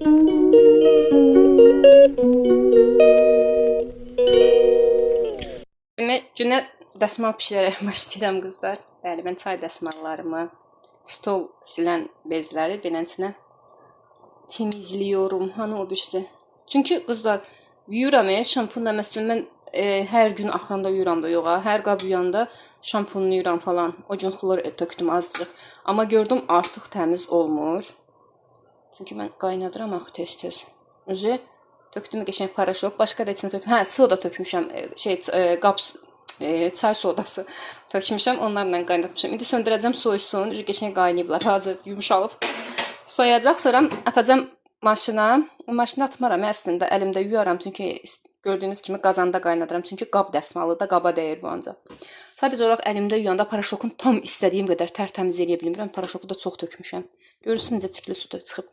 Günə dəsmal bişirərək başlayıram qızlar. Bəli, mən çay dəsmallarımı, stol silən bezləri beləsinə temizliyorum. Hani o birisi. Çünki qızlar yuyuram, şampunla məsələn mən hər gün axırında yuyuram da yoxa. Hər qab yuyanda şampunluyuram falan. O gün xlor tökdüm azcıq. Amma gördüm artıq təmiz olmur. Çünki mən qaynadıram axı tez-tez. Tökdüm qəşəng paraşok, başqa da içinə tökmüşəm. Hə, soda tökmüşəm. Çay sodası tökmüşəm, onlarla qaynatmışam. İndi söndürəcəm, soysun. Qəşəng qaynayıblar, hazır yumşalıb. Soyacaq, sonra atacağam maşına. O maşına atmaram əslində, əlimdə yuyaram. Çünki gördüyünüz kimi qazanda qaynadıram. Çünki qab dəsmalı da qaba dəyir bu ancaq. Sadəcə olaraq əlimdə yuyanda paraşokun tam istədiyim qədər tərtəmiz eləyə bilmirəm. Paraşoku da çox tökmüşəm. Görürsünüz necə çikli su çıxıb.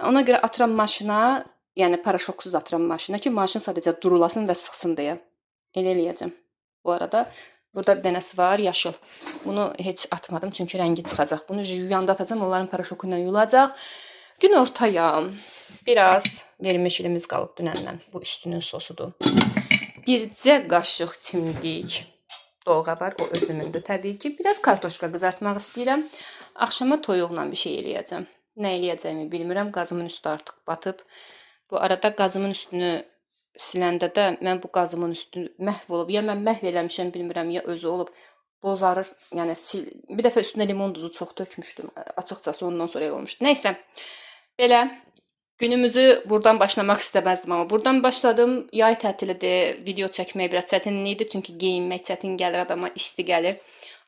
Ona görə atıram maşına, yəni paraşoksuz atıram maşına ki, maşın sadəcə durulasın və sıxsın deyə. Elə eləyəcəm. Bu arada burada bir dənəsi var, yaşıl. Bunu heç atmadım çünki rəngi çıxacaq. Bunu yuyanda atacağım, onların paraşoku ilə yuyulacaq. Gün ortayam. Biraz vermişilimiz qalıb dünəndən. Bu üstünün sosudur. Bircə qaşıq çimdik. Dolğa var, o özümündür təbii ki. Biraz kartoşka qızartmaq istəyirəm. Axşama toyuqla bir şey eləyəcəm. Nə eləyəcəyimi bilmirəm. Qazımın üstü artıq batıb. Bu arada qazımın üstünü siləndə də mən bu qazımın üstü məhv olub. Ya mən məhv eləmişəm bilmirəm, ya özü olub. Bozarır, yəni bir dəfə üstünə limon duzu çox tökmüşdüm. Açıqcası ondan sonra elə olmuşdu. Nəysə, belə günümüzü buradan başlamaq istəməzdim, amma buradan başladım. Yay tətilidir, video çəkmək biraz çətinlikdir. Çünki geyinmək çətin gəlir adama, isti gəlir.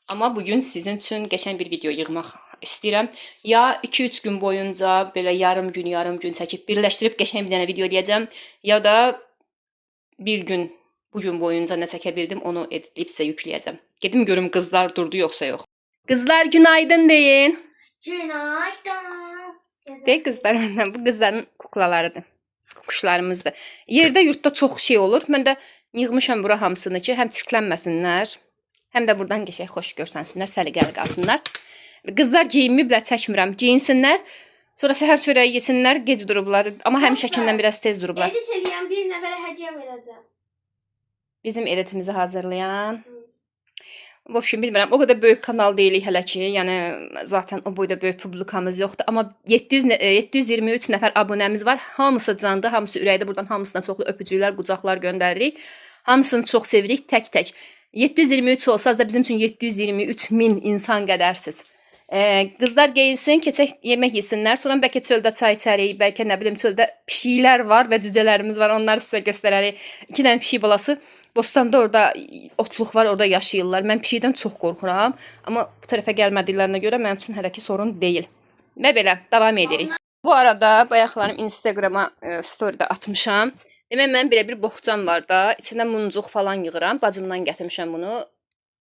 Amma bugün sizin üçün qəşəng bir video yığmaq istəyirəm. Ya 2-3 gün boyunca belə yarım gün çəkib birləşdirib qəşəng bir dənə video eləyəcəm. Ya da bir gün, bu gün boyunca nə çəkə bildim, onu edib sizə yükləyəcəm. Gedim görüm qızlar durdu yoxsa yox. Qızlar günaydın deyin. Günaydın. Deyək qızlar məndən, bu qızların kuklalarıdır. Quşlarımızdır. Yerdə yurtda çox şey olur. Mən də yığmışam bura hamısını ki, həm çirklənməsinlər, həm də buradan qəşəng xoş görsənsinlər, səliqəli qalsınlar. Qızlar geyinmiblər, çəkmirəm. Geyinsinlər. Sonra səhər çörəyi yesinlər, gec durublar. Amma həmişəkindən biraz tez durublar. Edit eləyən bir nəfərə hədiyyə verəcəm. Bizim editimizi hazırlayan. Boşum bilmirəm. O qədər böyük kanal deyilik hələ ki. Yəni zaten o boyda böyük publikamız yoxdur, amma 723 nəfər abunəmiz var. Hamısı candı, hamısı ürəkdə. Buradan hamısına çoxlu öpücüklər, qucaqlar göndəririk. Hamısını çox sevirik tək-tək. 723 olsaz da bizim üçün 723 min insan qədərsiz. Qızlar geyinsin, keçək yemək yesinlər. Sonra bəlkə çöldə çay içərik, bəlkə nə bilim çöldə pişiklər var və cücələrimiz var. Onları sizə göstərərik. 2 dənə pişik balası bostanda orada otluq var, orada yaşayırlar. Mən pişikdən çox qorxuram, amma bu tərəfə gəlmədiklərinə görə mənim üçün hələ ki sorun deyil. Və belə davam edirik. Bu arada bayaqlarım Instagrama storydə atmışam. Demək mən belə bir boxcam var da, içində muncuq falan yığıram. Bacımdan gətirmişəm bunu.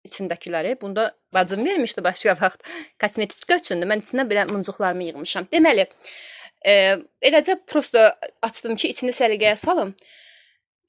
İçindəkiləri. Bunda bacım vermişdi başqa vaxt. Kosmetika üçündür. Mən içində belə muncuqlarımı yığmışam. Deməli, eləcə prosto açdım ki, içini səliqəyə salım.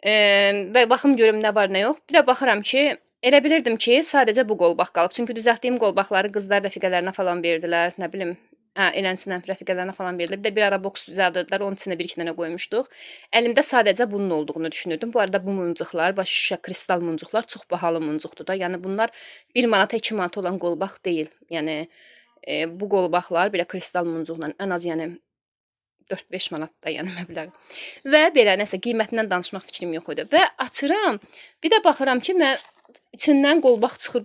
Və baxım görüm nə var, nə yox. Bir də baxıram ki, elə bilirdim ki, sadəcə bu qolbaq qalıb. Çünki düzəltdiyim qolbaqları qızlar rəfiqələrinə falan verdilər. Nə bilim, elənçinə rəfiqələrinə falan verilir. Bir də bir ara boks düzəldirdilər, onun içində 1-2 dənə qoymuşduq. Əlimdə sadəcə bunun olduğunu düşünürdüm. Bu arada bu muncuqlar, baş şüşə kristal muncuqlar çox bahalı muncuqdur da. Yəni bunlar 1 manata, 2 manata olan qolbaq deyil. Yəni bu qolbaqlar belə kristal muncuqla ən az yəni 4-5 manatda yəni məbləğ. Və belə nəsə qiymətindən danışmaq fikrim yox idi. Və açıram. Bir də baxıram ki, mən İçindən qolbaq çıxır.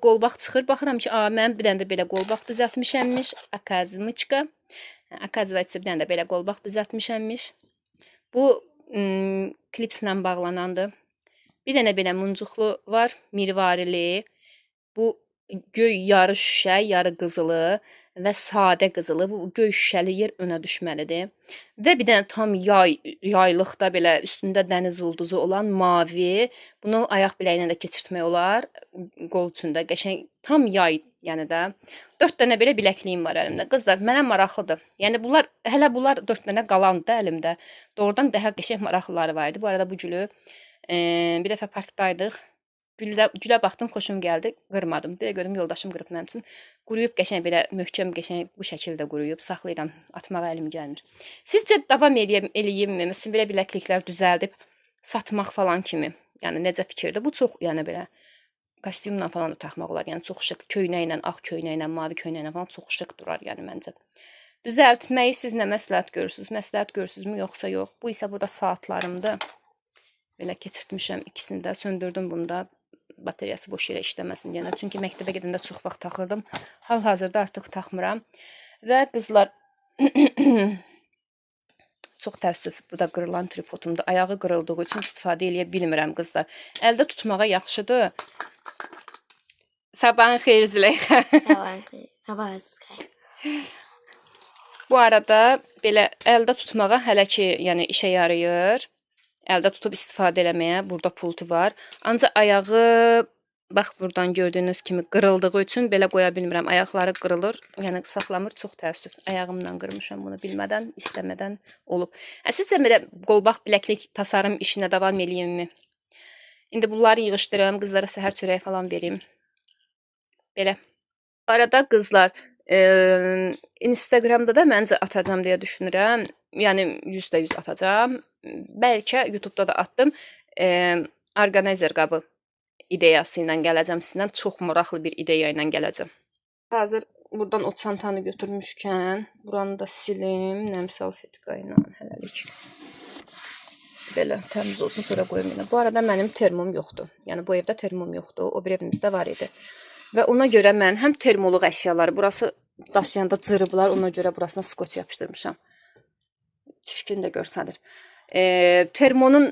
Baxıram ki, mən bir dənə də belə qolbaq düzəltmişəmmiş. Akazimiçka. Akazivaytsa bir dənə də belə qolbaq düzəltmişəmmiş. Bu klipslə bağlanandır. Bir dənə belə muncuqlu var, mirvarili. Bu göy yarı şüşə, yarı qızılı və sadə qızılı. Bu göy şüşəli yer önə düşməlidir. Və bir dənə tam yaylıqda belə üstündə dəniz ulduzu olan mavi. Bunu ayaq biləyinə də keçirtmək olar. Qol üçündə qəşəng tam yay, yəni də 4 dənə belə biləkliyim var əlimdə. Qızlar, mənə maraqlıdır. Yəni bunlar hələ 4 dənə qalandı da əlimdə. Doğrudan daha qəşəng maraqlıları var idi. Bu arada bu gülü bir dəfə parkdaydıq. Gülə baxdım, xoşum gəldi, qırmadım. Bir də gördüm yoldaşım qırıb mənim üçün. Quruyub qəşəng belə möhkəm qəşəng bu şəkildə quruyub saxlayıram. Atmağa əlim gəlmir. Sizcə davam eləyimmi? Məsələn belə biləkliklər düzəldib satmaq falan kimi. Yəni necə fikirdir? Bu çox yəni belə kostyumla falan da taxmaq olar. Yəni çox şıq köynəklə, ağ köynəklə, mavi köynəklə falan çox şıq durar yəni məncə. Düzəltməyi siz nə məsləhət görürsüz? Məsləhət görürsüzmü yoxsa yox? Bu isə burada saatlarımdır. Belə keçirtmişəm ikisini də, söndürdüm bunda. Bateriyası boş yerə işləməsin deyənə. Çünki məktəbə gedəndə çox vaxt taxırdım. Hal-hazırda artıq taxmıram. Və qızlar çox təəssüf, bu da qırılan tripodumdur. Ayağı qırıldığı üçün istifadə eləyə bilmirəm qızlar. Əldə tutmağa yaxşıdır. Sabahın xeyir Züleyxa. Sabahınız xeyir. Bu arada belə əldə tutmağa hələ ki, yəni işə yarayır. Əldə tutub istifadə eləməyə burada pultu var. Ancaq ayağı bax buradan gördüyünüz kimi qırıldığı üçün belə qoya bilmirəm. Ayaqları qırılır, yəni saxlamır. Çox təəssüf. Ayağımla qırmışam bunu bilmədən, istəmədən olub. Sizcə belə qolbaq biləklik tasarım işinə davam eləyimmi? İndi bunları yığışdırım, qızlara səhər çörəyi falan verim. Belə. Arada qızlar Instagramda da məncə atacam deyə düşünürəm. Yəni 100% atacam. Bəlkə YouTube'da da atdım. Orqanayzer qabı ideyası ilə gələcəm sizdən. Çox maraqlı bir ideya ilə gələcəm. Hazır buradan o çantanı götürmüşkən, buranı da silim, nəm salfetka ilə hələlik. Belə təmiz olsun, sonra qoyum yenə. Bu arada mənim termom yoxdur. Yəni bu evdə termom yoxdur. O bir evimizdə var idi. Və ona görə mən həm termoluq əşyaları, burası daşıyanda cırıblar, ona görə burasına skot yapışdırmışam. Çirkin də görsənir. Termonun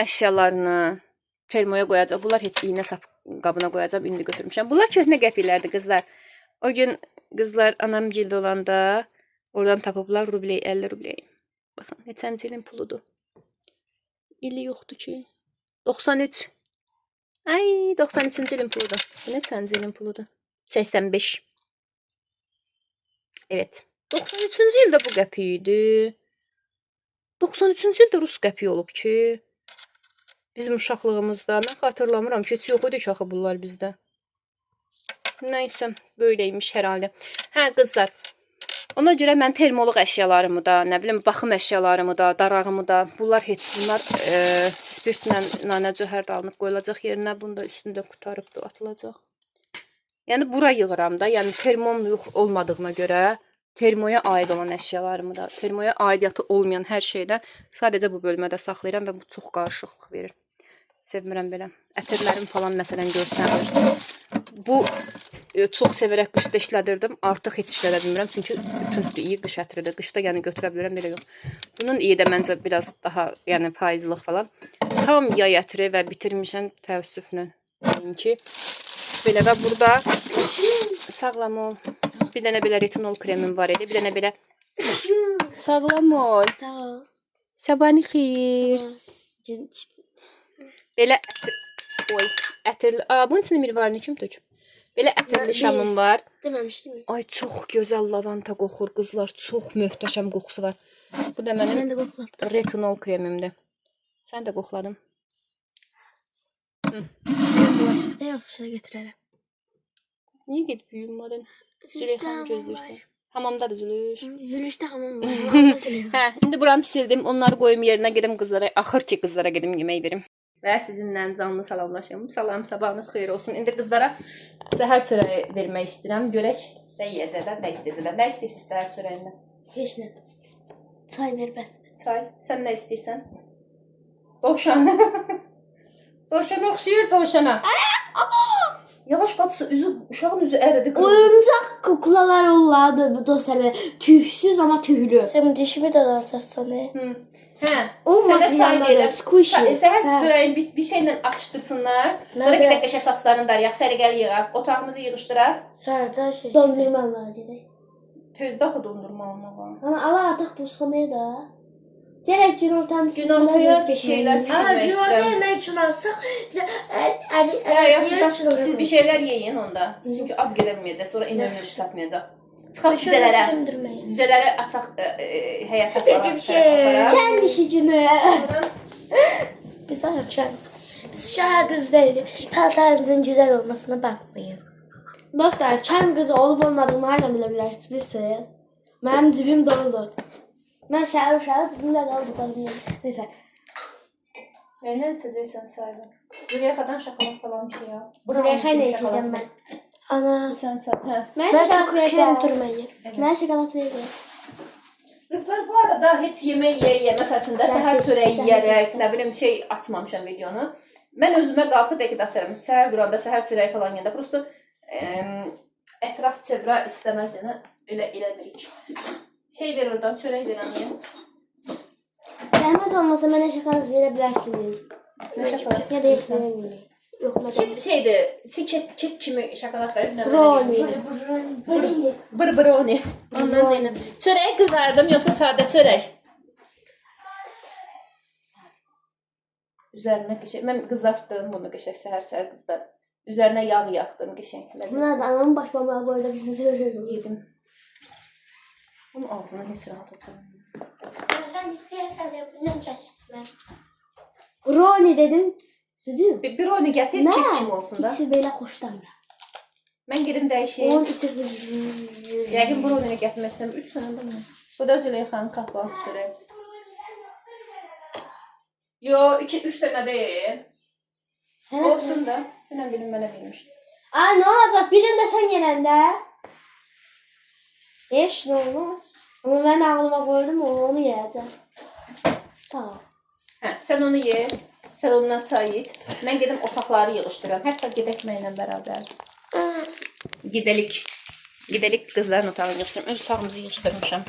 əşyalarını termoya qoyacaq. Bunlar heç iynə sap qabına qoyacaq. İndi götürmüşəm. Bunlar köhnə qəpiklərdir qızlar. O gün qızlar anam gildə olanda oradan tapıblar rubleyi, 50 rubleyi. Baxın, neçənci ilin puludur. İli yoxdur ki. 93. Ay, 93-cü ilin puludur. Bu neçənci ilin puludur? 85. Evet. 93-cü ildə bu qəpik idi. 93-cü ildə rus qəpiyi olub ki, bizim uşaqlığımızda. Mən xatırlamıram ki, heç yox idi ki, axı bunlar bizdə. Nəysə, böyleymiş hər haldə. Hə, qızlar, ona görə mən termoluq əşyalarımı da, nə bilim, baxım əşyalarımı da, darağımı da, bunlar spirtlə nanə cöhər də alınıb qoyulacaq yerinə, bunu da üstündə qutarıb da atılacaq. Yəni, bura yığıram da, yəni termom yox olmadığına görə, termoya aid olan əşyalarımı da, termoya aidiyyatı olmayan hər şeydə sadəcə bu bölmədə saxlayıram və bu çox qarışıqlıq verir. Sevmirəm belə. Ətirlərim falan məsələn görsənir. Bu çox sevərək qışda işlədirdim. Artıq heç işlədə bilmirəm. Çünki bütün iyi qış ətridir. Qışda yəni götürə bilirəm, belə yox. Bunun iyi də məncə biraz daha yəni payızlıq falan. Tam yay ətri və bitirmişəm təəssüflə. Ki belə və burada sağlam ol. Bir dənə belə retinol kremim var idi. Bir dənə belə sağlam ol. Sağ ol. Sabahın xeyir. Belə ətirli. Bunun içində mirvarini kim töküb? Belə ətirli şamım var. Deməmişdim. Ay, çox gözəl lavanta qoxur qızlar. Çox möhtəşəm qoxusu var. Bu da mənim Mən də qoxladım. retinol kremimdir. Sən də qoxladın. Bulaşıqda yoxsa götürərəm. Niyə gedib yuyunmadın? Züleyxanı gözləyirsən. Hamamdadır Züleyx. Zülüşdə hamam var. Hə, indi buranı sildim. Onları qoyum yerinə gedim qızlara. Axır ki qızlara gedim yemək verim. Və sizinlə canlı salamlaşım. Salam, sabahınız xeyir olsun. İndi qızlara səhər çörəyi vermək istəyirəm. Görək nə yeyəcəklər, nə istəyəcəklər. Nə istəyirsiniz səhər çörəyindən? Heç nə. Çay ver bəs. Çay. Sən nə istəyirsən? Dovşan. Dovşan oxşuyur dovşana. Yavaş batsa uşağın üzü əridi. Oyuncaq kuklalar olardı bu dostlar. Tüysüz ama tüylü. Sen dişimi de dartasın. Hə. O Sənə çay verirəm. Squishy. Səhər çörəyin bir şeylə atışdırsınlar. Sonra gedək qəşə saçlarını darıyaq, sərigəl yığaq, otağımızı yığışdıraq. Sarda şey. Dondurmam var dedi. Tözdə axı dondurma almağa. Ama Allah ataq buzxanaya da. Gerek günortanın Günortaya bir şeyler Ha, pişirmək günortaya istəyirəm. yemək üçün alsaq, bizə Siz bir şeyler yeyin onda. Çünki ac gedəməyəcək, sonra enerjimiz çatmayacaq. Çıxaq düzələrə. Düzələrə açaq həyata Sevgi bir şey. Kendi işi günü. Biz daha çay. Biz şəhər qızlarıyıq. Paltarımızın güzel olmasına bakmayın. Dostlar, kəm qızı olub olmadığımı hardan bilə bilərsiniz? Bilirsiniz? Mənim cibim doludur. Mən şəhər uşağı cibimdə doludur. Neysə. Nə içəcəksən çayı? Züleyxadan şokolad falan bir şey ya. Züleyxa nə içəcəm mən? Ana. Bu sən çay. Hə. Mən Ben şokolad çok krem verdim. durmayı. Mən şokolad verdim. Qızlar bu arada heç yemək yeyə, məsəl üçün də səhər çörəyi yeyərək, nə bilim şey açmamışam videonu. Mən özümə qalsa dəqiq əsərəm. Səhər duranda səhər çörəyi falan yeyəndə prosto ətraf çevrə istəməzdənə elə birik. Şey ver oradan çörək verəməyəm. Zəhmət olmasa mənə şokolad verə bilərsiniz. Nə şokolad? Ya da heç nə verməyim. Yox, mən Şeydir, kek kimi şokolad verir. Brownie. Brownie. Ondan Zeynep. Çörəyi qızardım yoxsa sadə çörək? Üzərinə qəşəng. Mən qızartdım bunu qəşəng səhər qızlar. Üzərinə yağ yaxdım qəşəng. Buna da anamın baş barmağı boyda bir şey Yedim. Bunun ağzına heç rahat oturmur. Sen istersen de bunu çəkəcəm. Brownie dedim. Düzdür? Bir brownie gətir, kek kimi olsun da. İçi belə xoşlamıram. Mən gedim dəyişeyim. Onun içi Yəqin brownie gətirmək istəmirəm. 3 dənə də mı? Bu da Züleyxanın kahvaltı çörəyi. Yo, 2-3 dənə deyil. Olsun da. Dünən bilim mənə vermişdi. Ay, nə olacaq? Birində sən yenəndə. Heç nə olmaz. Amma mən ağlıma qoydum, onu yeyəcəm. Tamam. Hə, sən onu ye. Sən ondan çay iç. Mən gedim otaqları yığışdırıram. Hətta gedək mənlə bərabər. Gidelik qızların otağını yığışdırıram. Öz otağımızı yığışdırmışam.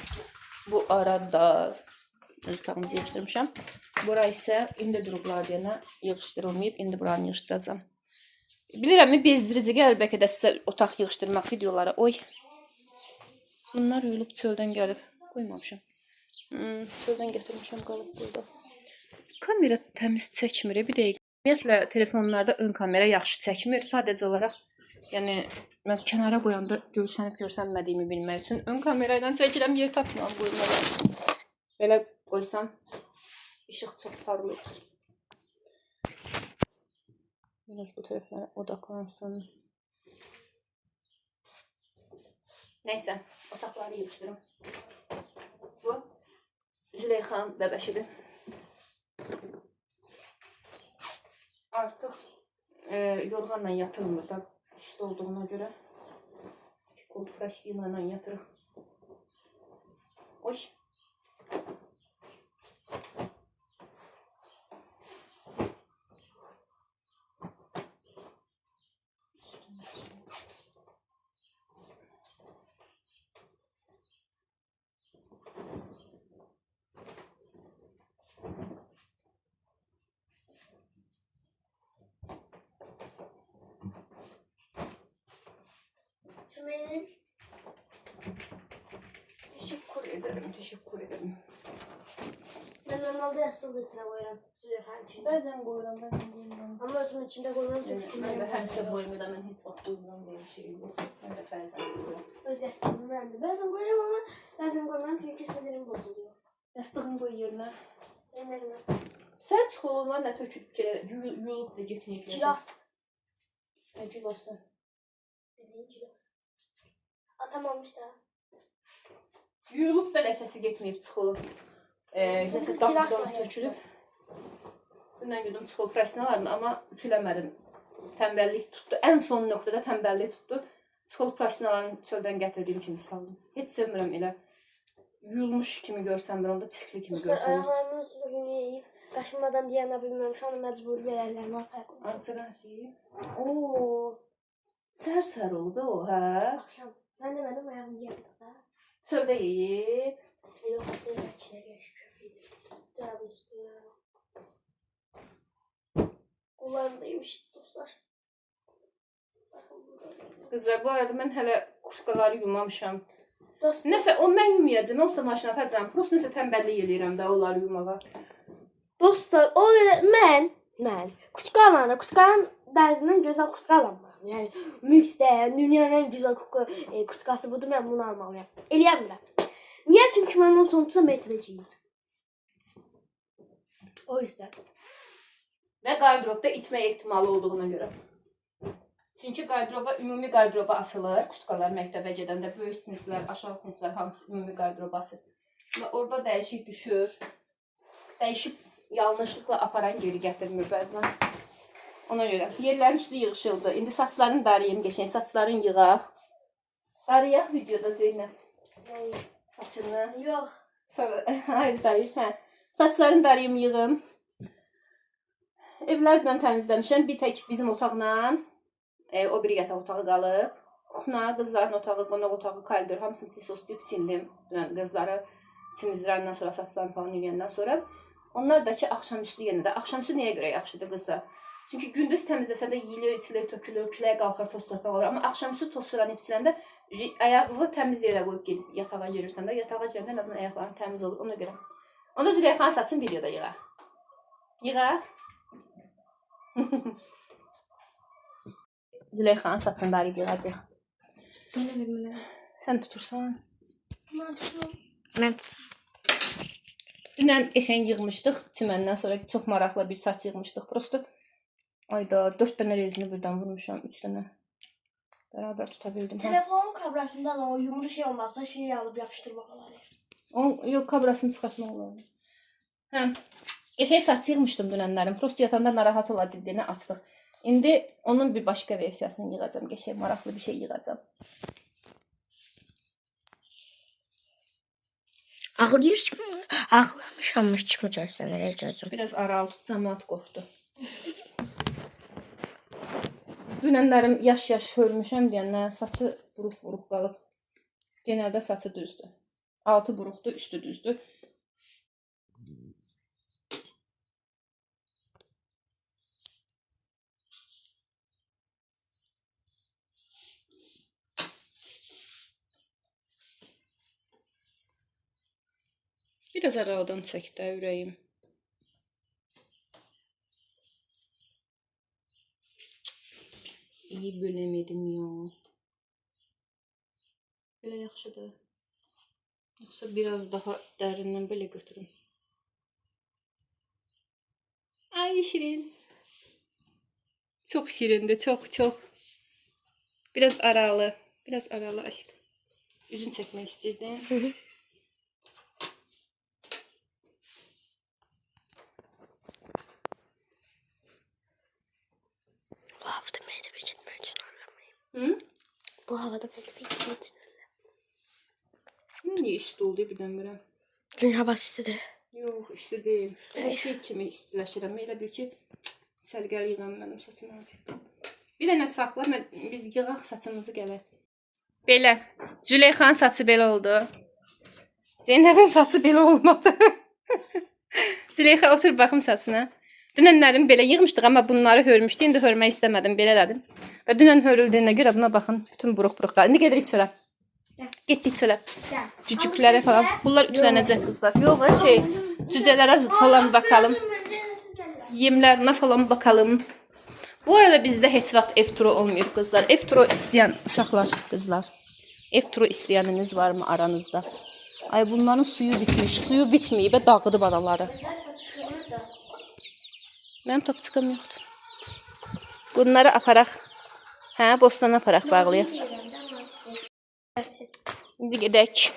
Bu arada öz otağımızı yığışdırmışam. Bura isə indi durublar deyənə yığışdırılmayıb. İndi buranı yığışdıracağam. Bilirəm, bezdirici gəlir bəlkə də sizə otaq yığışdırmaq videoları. Oy. Bunlar yuyulub çöldən gəlib. Qoymamışam. Çöldən gətirmişəm, qalıb burada. Kamera təmiz çəkmir. Bir dəqiqə. Ümumiyyətlə telefonlarda ön kamera yaxşı çəkmir. Sadəcə olaraq, yəni mən kənara qoyanda görsənmədiyimi bilmək üçün ön kamera ilə çəkirəm, yer tapmıram qoymağa. Belə qoysam işıq çox parlıyor. Biraz bu tərəflərə odaklansın. Nəysə, otaqları yığışdırım. Bu Züleyxanın bəbəşidir. Artıq yorğanla yatılmır da pis olduğuna görə. Kontrastiyla ilə yatırıq. Oy. Şümeyin. Teşekkür ederim. Ben normalde yastığı da içine koyarım. Züleyxanın içinde. Bəzən qoyuram, bəzən qoymuram. Amma özümün içində qoyuram ki, Mən də istəyirəm. həmişə qoymuram, mən heç vaxt qoymuram belə bir şey yox. Mən də bəzən qoyuram. Öz yastığımı mən də bəzən qoyuram amma bəzən qoymuram çünki sinirім bozuluyor. Yastığını qoy yerinə. Ne zaman? Sən çikolonlar nə töküb yuyulub da getməyib. Kilas. Nə kilosu? Bildiğin kilas. Atamamış da. Yuyulub da ləkəsi getməyib çikolo. Nəsə damızdan tökülüb. Dünən yudum çikolo prasinalarını amma ütüləmədim. Tənbəllik tutdu. Ən son nöqtədə tənbəllik tutdu. Çikolo prasinalarını çöldən gətirdiyim kimi saldım. Heç sevmirəm elə. Yuyulmuş kimi görsəm bir onda çirkli kimi görsəm. Ayaqlarımın üstünü yeyib qaşınmadan deyənə bilmirəm. Şu an məcbur verərlərimi arxaya qoyum. Artıq yeyib. Oo. Səhər olub o, hə? Axşam. Sən demədin ayağımı yeyədik da. Çöldə yeyib. Yox, deyil, içinə gəşib köpəydi. Cərabın üstünə. Qollarımdaymış dostlar. Qızlar, bu arada mən hələ kuşkaları yumamışam. Dostlar, Nəsə, o mən yumayacam, mən usta maşına atacam. Prost nəsə tənbəllik eləyirəm də onları yumağa. dostlar, o qədər mən kutka alanda kutkanın dərdindən gözəl kutka alamaram. Yəni mülkdə dünyanın ən gözəl kutkası budur, mən bunu almalıyam. Eləyəm də. Niyə? Çünki mən onun sonuncusu mərtəbəciyim. O yüzden. Və və qarderobda itmə ehtimalı olduğuna görə. Çünki ümumi qarderoba asılır. Kutkalar məktəbə gedəndə böyük siniflər, aşağı siniflər hamısı ümumi qarderoba asılır. Və orada dəyişik düşür. Dəyişib yanlışlıqla aparan geri gətirmir bəzən. Ona görə yerlərin üstü yığışıldı. İndi saçlarını darayım, geçən saçlarını yığaq. Darayaq videoda Zeynəb. Saçını. Yox. Sonra hayır darayım, hə. Saçlarını darayım, yığım. Evlərdən təmizləmişəm. Bir tək bizim otaqla o biri yataq otağı qalıb. Kuxna, qızların otağı, qonaq otağı, koridor hamısını tisoslayıb sildim. Yəni qızları temizləyəndən sonra, saçlarını falan yuyəndən sonra. Onlar da ki, axşamüstü yenə də. Axşamüstü nəyə görə yaxşıdır qızlar? Çünki gündüz təmizləsə də yeyilir, içilir, tökülür, küləyə qalxar, toz torpaq olur. Amma axşamüstü toz suranı siləndə ayaqlığı təmiz yerə qoyub gedib yatağa girirsən də, yatağa girəndə ən azından ayaqların təmiz olur ona görə. Onda Züleyxanın saçını videoda yığaq. Yığaq. Züleyxanın saçını darıyıb yığacaq. Sən tutursan. Mən tutum. Dünən eşən yığmışdıq. Çiməndən sonra çox maraqlı bir saç yığmışdıq. Prosto ayda 4 dənə rezini birdən vurmuşam, 3 dənə. Bərabər tuta bildim. Telefonun kabrasından o yumru şey olmazsa şeyi alıp yapıştırmaq olar. Yox, kabrasını çıxartmaq olar. Hə. Eşək saç yığmışdım dünənlərin. Prosto yatanda narahat olacaqdığını açdıq. İndi onun bir başqa versiyasını yığacam. Qəşəng maraqlı bir şey yığacam. Ağlamışammış çıxmayacaqsan elə cəcəm. Biraz aralı tutacam, at qorxdu. Dünənlərim yaş-yaş hörmüşəm deyəndə saçı buruq-buruq qalıb. Genəldə saçı düzdür. Altı buruqdur, üstü düzdür. Biraz aralıdan çək də ürəyim. İyi böləmədim ya. Belə yaxşıdır. Yoxsa biraz daha dərindən belə götürüm. Ay şirin. Çox şirindir, çox. Biraz aralı aşk. Üzün çəkmək istəyirdim. Bu havada məktəbə getmək üçün ağlamayım. Hı? Bu havada məktəbə getmək üçün Niyə isti oldu birdən-birə? Gün hava istidir. Yox, isti deyil. Şey kimi istiləşirəm. Elə bil ki, səlqəli yığam mənim saçım azdır. Bir dənə saxla, biz yığaq saçımızı gələk. Belə. Züleyxanın saçı belə oldu. Zeynəbin saçı belə olmadı. Züleyxa, otur baxım saçına. Dünənlərim belə yığmışdıq, amma bunları hörmüşdü. İndi hörmək istəmədim, belə elədim. Və dünən hörüldüyünə görə buna baxın, bütün buruq-buruq qalır. İndi gedirik çölə. Getdik çölə. Cücüklərə falan. Bunlar ütülənəcək qızlar. Yox, cücələrə falan bakalım. Yemlərinə falan bakalım. Bu arada bizdə heç vaxt ev-turu olmuyor qızlar. Ev-turu istəyən uşaqlar, qızlar. Ev-turu istəyəniniz varmı aranızda? Ay bunların suyu bitmiş. Suyu bitməyib və dağıdıb anaları. Mənim tapçıqam yoxdur. Bunları aparaq. Hə, bostana aparaq, bağlayaq. İndi gedək.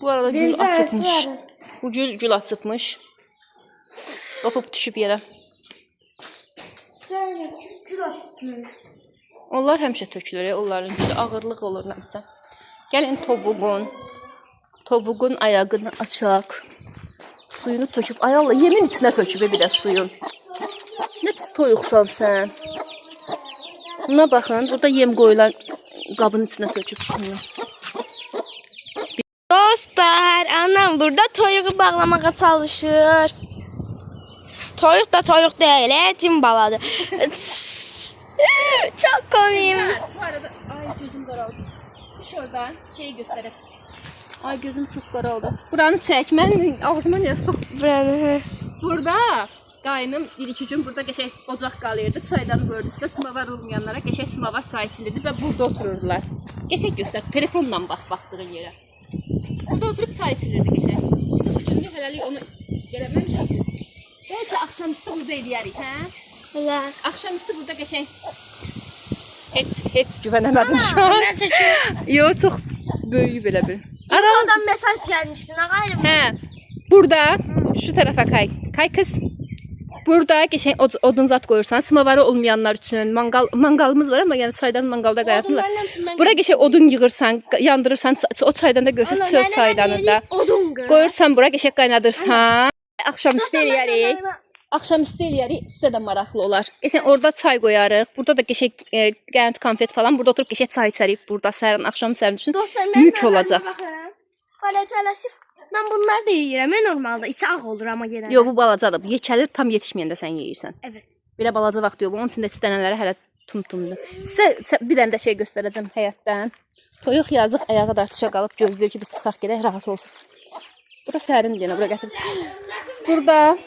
Bu arada gül açıbmış. Bu gül açıbmış. Qopub düşüb yerə. Onlar həmişə tökülür, onların gülü ağırlıq olur nəsə. Gəlin tovuğun ayağını açaq. Suyunu töküb, ay Allah, yemin içinə töküb bir də suyun. Nə pis toyuqsan sən. Buna baxın, burada yem qoyulan qabın içinə töküb suyunu. Dostlar, anam burada toyuğu bağlamağa çalışır. Toyuq da toyuq deyil, cin baladır. Çok komiyim. Bu arada, ay gözüm qaraldı. Düş oradan, şeyi göstərək. Ay gözüm çox qaraldı. Buranı çək, mən ağzıma niyə soxdum? Burada qaynım 1-2 gün burada qəşəng ocaq qalırdı. Çaydan gördüsdə smavar olmayanlara qəşəng smavar çay içilirdi və burada otururdular. Qəşəng göstər, telefonla baxdığın yerə. Burada oturub çay içilirdi qəşəng. Bu gün hələlik onu eləməmişəm. Bəlkə axşamüstü burada eləyərik, hə? Olar. Axşamüstü burada qəşəng. Heç güvənəmədim şu an. Mən seçirəm. Yo, çox böyük belə bir. Aradan mesaj gelmişti. Ne gayrı? Hə. Burada şu tərəfə kay. Kay qız. Burada qəşəng odun zat qoyursan, smavarı olmayanlar üçün manqalımız var amma yəni çaydan manqalda qayatmırlar. Bura qəşəng odun yığırsan, yandırırsan, o çaydan da görürsən çöl çaydanında. Odun qız. Qoyursan bura qəşəng qaynadırsan. Axşamüstü eləyərik. Axşamüstü eləyərik, sizə də maraqlı olar. Qəşəng orada çay qoyarıq. Burada da qəşəng qənd, konfet falan. Burada oturub qəşəng çay içərik. Burada səhərin, axşam səhərin üçün Dostlar, mük olacaq. Hala çalışıp ben bunları da yiyirəm. Normalde içi ağ olur ama yenə. Yo, bu balacadır. Bu yekəlir, tam yetişməyəndə sən yeyirsən. Evet. Belə balaca vaxt yox. Bunun içində istənənləri hələ tum-tumdur. Sizə bir dənə də şey göstərəcəm həyətdən. Toyuq yazıq ayağa dartışa qalıb gözləyir ki, biz çıxaq gedək, rahat olsun. Bura sərin yenə, bura gətir. Burada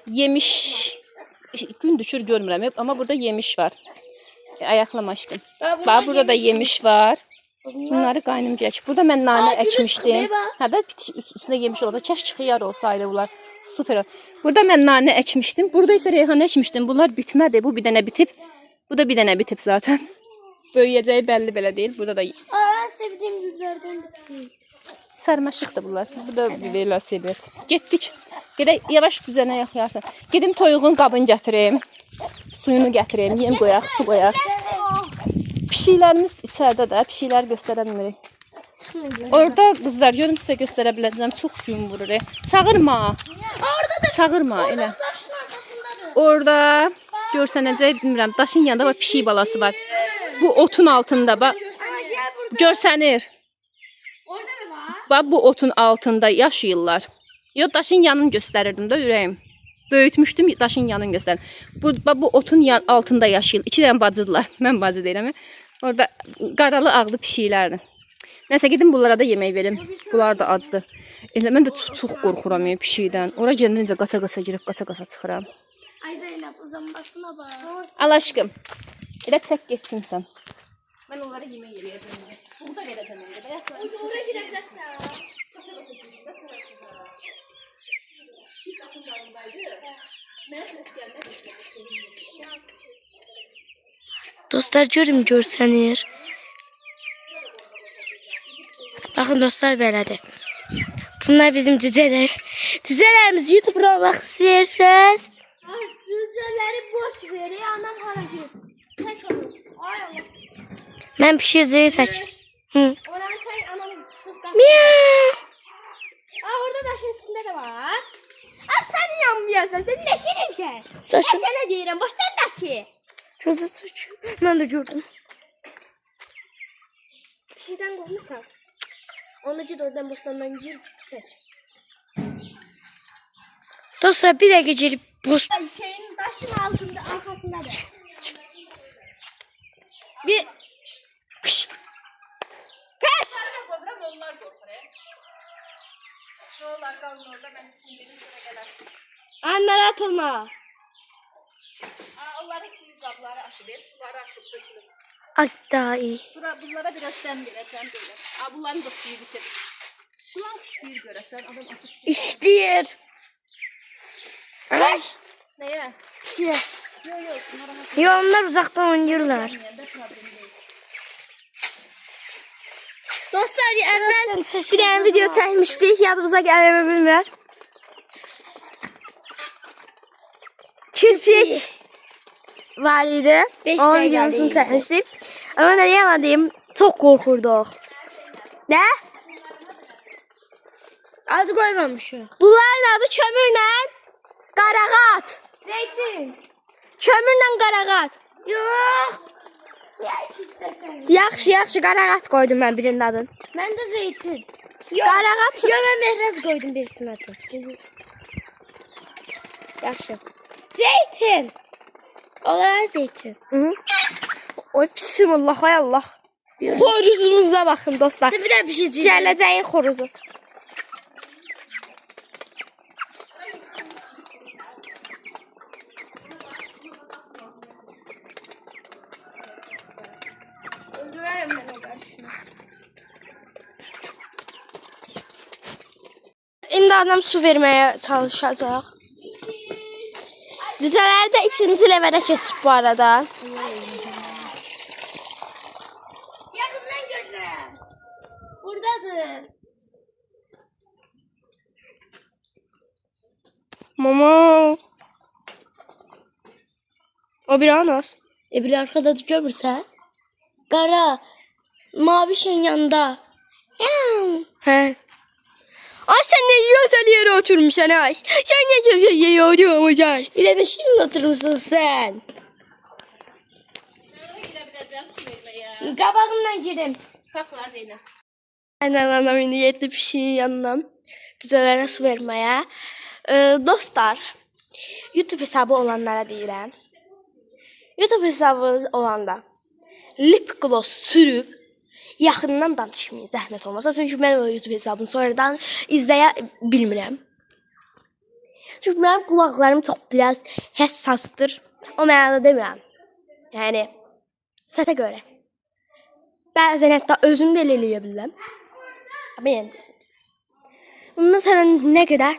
yemiş gün düşür görmürəm amma burada yemiş var. Ayaqlama aşkım. Bax burada da yemiş var. Bunları qaynım gəç. Burada mən nanə əkmişdim. Hə, bəs üstündə yemiş olacaq. Kəş çıxıyar olsaydı bunlar. Super. Burada mən nanə əkmişdim. Burada isə reyhan əkmişdim. Bunlar bitmədi. Bu bir dənə bitib. Bu da bir dənə bitib zaten. Böyüyəcəyi bəlli belə deyil. Burada da Aa, sevdiğim güllerden bitsin. sarmaşıqdır bunlar. Bu da velosiped. Getdik. Gedək yavaş düzənə yaxıyarsan. Gedim toyuğun qabını gətirim. Suyunu gətirim. Yem qoyaq, su qoyaq. Pişiklərimiz içəridə də. Pişikləri göstərə bilmirik. Orada qızlar görüm sizə göstərə biləcəm. Çox gün vurur. Çağırma. Orada da Çağırma elə. taşın arkasındadır. Orada görsənəcək bilmirəm. Daşın yanında bax pişik balası var. Bu otun altında bax. Görsənir. Orada da var. Bax bu otun altında yaşayırlar. Yo, daşın yanını göstərirdim də ürəyim. Böyütmüşdüm, daşın yanını göstərirdim. Bu otun altında yaşayırlar. İki dənə bacıdırlar. Mən bacı deyirəm. Orada qaralı ağlı pişiklərdir. Nəsə gedim bunlara da yemək verim. Bunlar da acdır. Elə mən də çox qorxuram pişikdən. Ora gəndə necə qaça-qaça girib qaça-qaça çıxıram. Ay Zeynep uzanmasına bak. Al aşkım. Elə çək getsin sən. Mən onlara yemək yeyəcəm. Burada verəcəm indi. Oraya gireceksin. Dostlar görüm görsənir. Baxın dostlar belədir. Bunlar bizim cücələr. Cücələrimizi YouTube-a bax istəyirsiniz. Ay cüceleri boş ver ya anam hala girip. Çek onu. Ay Allah. Mən pişirəcəyi seç. Hı. Oranı çek anam çıkıp kalk. Miau. Aa orada taşın üstünde de var. Aa sen yanmıyorsun. Sen neşin içer. Daşın. Ben sana diyorum. Boştan da ki. Şurada tuş. Mən də gördüm. Bir şeyden korkmuşsan. Onu git oradan boştandan gir. Çek. Dostlar bir dəqiqə girib boş. Şeyin taşın altında arkasında da. Bir Kış. Anne rahat olma. Onların suyu qabları aşıb, suları aşıb tökülür. Ay daha iyi. Bunlara biraz dəm verəcəm belə. Bunların da suyu bitir. Şu an istəyir görəsən, adam atıb. İstəyir. Kaç. Nəyə? Şey. Yox, narahat Yo, onlar uzaqdan oynayırlar. olmayanda problem deyil. Dostlar əvvəl bir dənə video çəkmişdik. Yadımıza gəlir bilmirəm. Kirpik var idi. Beş Onun dəqiqə videosunu idi. çəkmişdik. Amma nə yalan deyim, çox qorxurduq. Nə? Adı qoymamışıq. Bunların adı kömürlə qarağat. Zeytin. Kömürlə qarağat. Yox. Yaxşı, yaxşı qarağat qoydum mən birinin adını. Mən də zeytin. Qarağat. Yo, mən mehraz qoydum birisinin adını. Yaxşı. Zeytin. Onlar zeytin. Hı. Oy bismillah, hay Allah. Xoruzumuza baxın dostlar. Bir də bir şey deyim. Gələcəyin xoruzu. İndi adam su verməyə çalışacaq. Cücələr də ikinci ləvədə keçib bu arada. Yakından görürəm. Buradadır. Mama. O bir anas. Biri arkada görmürsən? Qara, mavi şeyin yanında. Hə. Ay sen ne yiyorsan yere oturmuşsun ay. Sen ne yiyorsan yere oturmuşsun. Bir de şirin oturmuşsun sen. Qabağımdan girim. Saxla Zeynəb. Anam indi yetdi pişiyin yanına. Cücələrə su verməyə. Dostlar, YouTube hesabı olanlara deyirəm. YouTube hesabınız olanda lip gloss sürüb yaxından danışmayın, zəhmət olmasa. Çünki mən o YouTube hesabını sonradan izləyə bilmirəm. Çünki mənim qulaqlarım çox biraz həssasdır. O mənada demirəm. Yəni, sətə görə. Bəzən hətta özüm də elə eləyə bilirəm. Amma yenə də. Məsələn, nə qədər?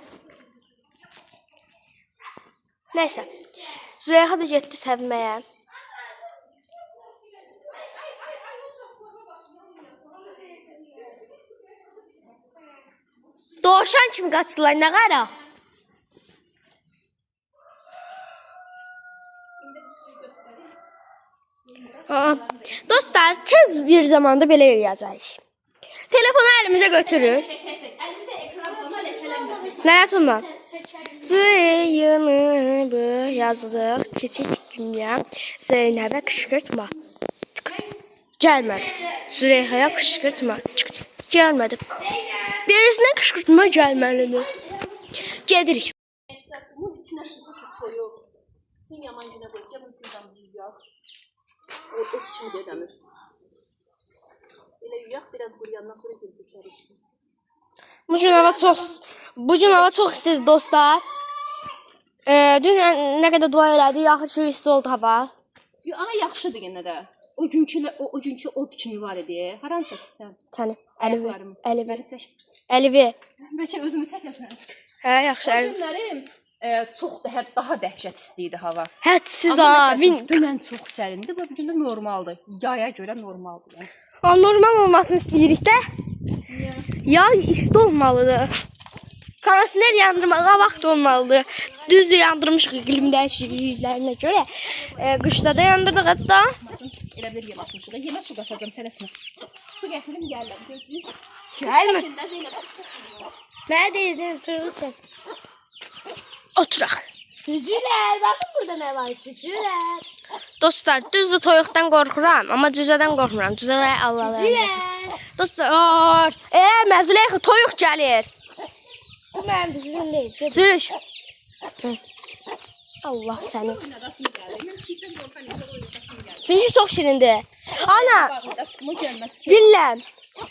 Nəysə. Züleyxa da getdi sevməyə. Doğuşan kimi qaçırlar, nə qara? Dostlar, tez bir zamanda belə eləyəcəyik. Telefonu əlimizə götürürük. Əlində ekran olma, ləkələnməsin. Nə tutma? Zeynəbə yazılır. Kiçik dünya. Zeynəbə qışqırtma. Gəlmədi. Züleyxaya qışqırtma. Gəlmədi. Birisinə qışqırtma gəlməlidir. Gedirik. Bunun içinə su çok koyuyor. Sen yaman günə qoy. Gəl bunun içinə damcı yuyaq. O için gedəmir. Elə yuyaq, biraz quruyandan sonra götürürük. Bu gün hava çox istidir dostlar. Dün nə qədər dua elədik, yaxşı ki isti oldu hava. Amma yaxşıdır yenə də. O günkü od kimi var idi. Haran çəkirsən? Səni, Əlivi. Məni çəkmirsən. Əlivi. Bəlkə özümü çəkəsən. Hə, yaxşı. O günlərim çox daha dəhşət isti idi hava. Hədsiz ha. Dünən çox sərindi. Bu gün də normaldır. Yaya görə normaldır. Yəni. Normal olmasını istəyirik də. Yay isti olmalıdır. Kondisioner yandırmağa vaxt olmalıdır. Düz yandırmışıq iqlim dəyişikliklərinə görə. Qışda da yandırdıq hətta. Elə bir yem atmışıq. Yemə su qatacağam sənəsinə. Su gətirim gəlirəm. Gözləyim. Gəlmə. Çəkində Zeynəb. Mənə deyirsən, fırğı çək. Oturaq. Cücülər, baxın burada nə var, cücülər. Dostlar, düzdür toyuqdan qorxuram, amma cücədən qorxmuram. Cücələr Allah'lar. Cücülər. Dostlar, Züleyxa toyuq gəlir. Bu mənim bizim deyil. Zülüş. Allah səni. Çünki çox şirindir. Ana, dillən.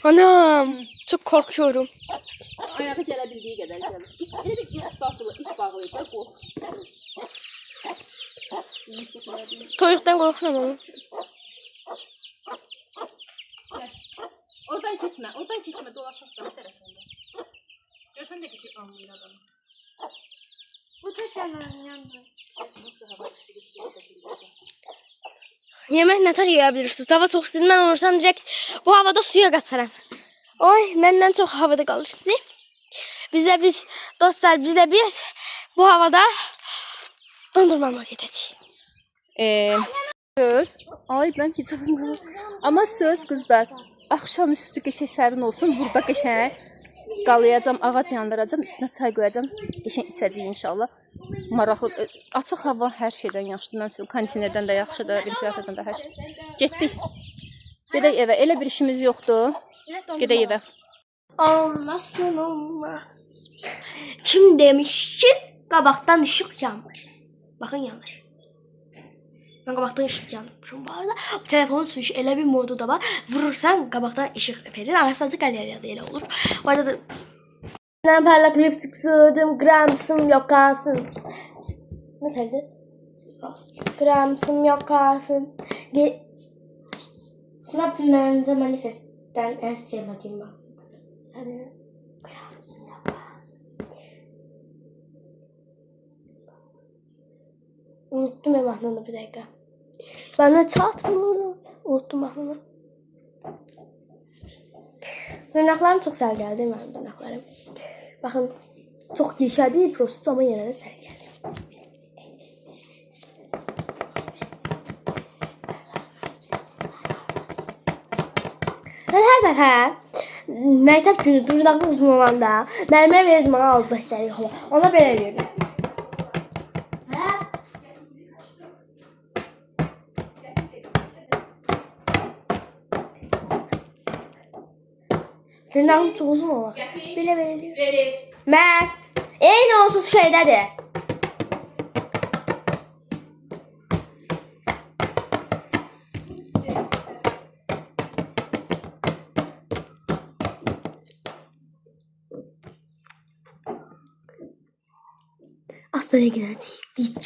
Anam, çox qorxuyorum. Ayağı gələ bildiyi qədər gəlir. Elə bir istaflı, it bağlayıb da qorxur. Toyuqdan qorxuram ama. Oradan keçmə, dolaşırsan tərəfində. Görsən də ki şey anlayır adamı. Bu təsəllərin yanında. Nasıl hava istilik Yemək nətər yeyə bilirsiniz? Hava çox istidir. Mən olursam direkt bu havada suya qaçaram. Oy, məndən çox havada qalır. Dostlar, biz bu havada dondurmama gedəcəyik. Söz. Ay ben hiç anlamadım. Ama söz kızlar. Akşamüstü qəşəng sərin olsun. Burada qəşəng qalayacam, ağac yandıracam, üstünə çay qoyacam. Qəşəng içəcəyik inşallah. Maraqlı. Açıq hava hər şeydən yaxşıdır. Mənim üçün kondisionerdən də yaxşıdır, ventilatordan da hər şey. Getdik. Gedək evə. Elə bir işimiz yoxdur. Gedək evə. Olmasın olmaz. Kim demiş ki qabaqdan işıq yanmır? Baxın yanır. Mən qabaqdan işıq yanmışım bu arada. Telefonun çünki elə bir modu da var. Vurursan qabaqdan işıq verir. Amma sadəcə qaleriyada elə olur. Bu arada da mən parlaq lipstik sürdüm. Gramsım yok kalsın. Nasıldı? Gramsım yok kalsın. Snap məncə manifestdən ən sevmədiyim var. Ümə mahnını bir dəqiqə. Bana çatmır. Unuttum mahnını. Dırnaqlarım çox səl gəldi mənim dırnaqlarım. Baxın, çox geçədi prosto amma yenə də səl gəldi. Mən hər dəfə məktəb günü dırnağım uzun olanda müəllimə verirdim mənə alacaqları yoxla. Ona belə verirdim. Dırnağım çox uzun olar. Belə verilir. Verir. Mən eyni onsuz şeydədir. Aslında gedəcəyik.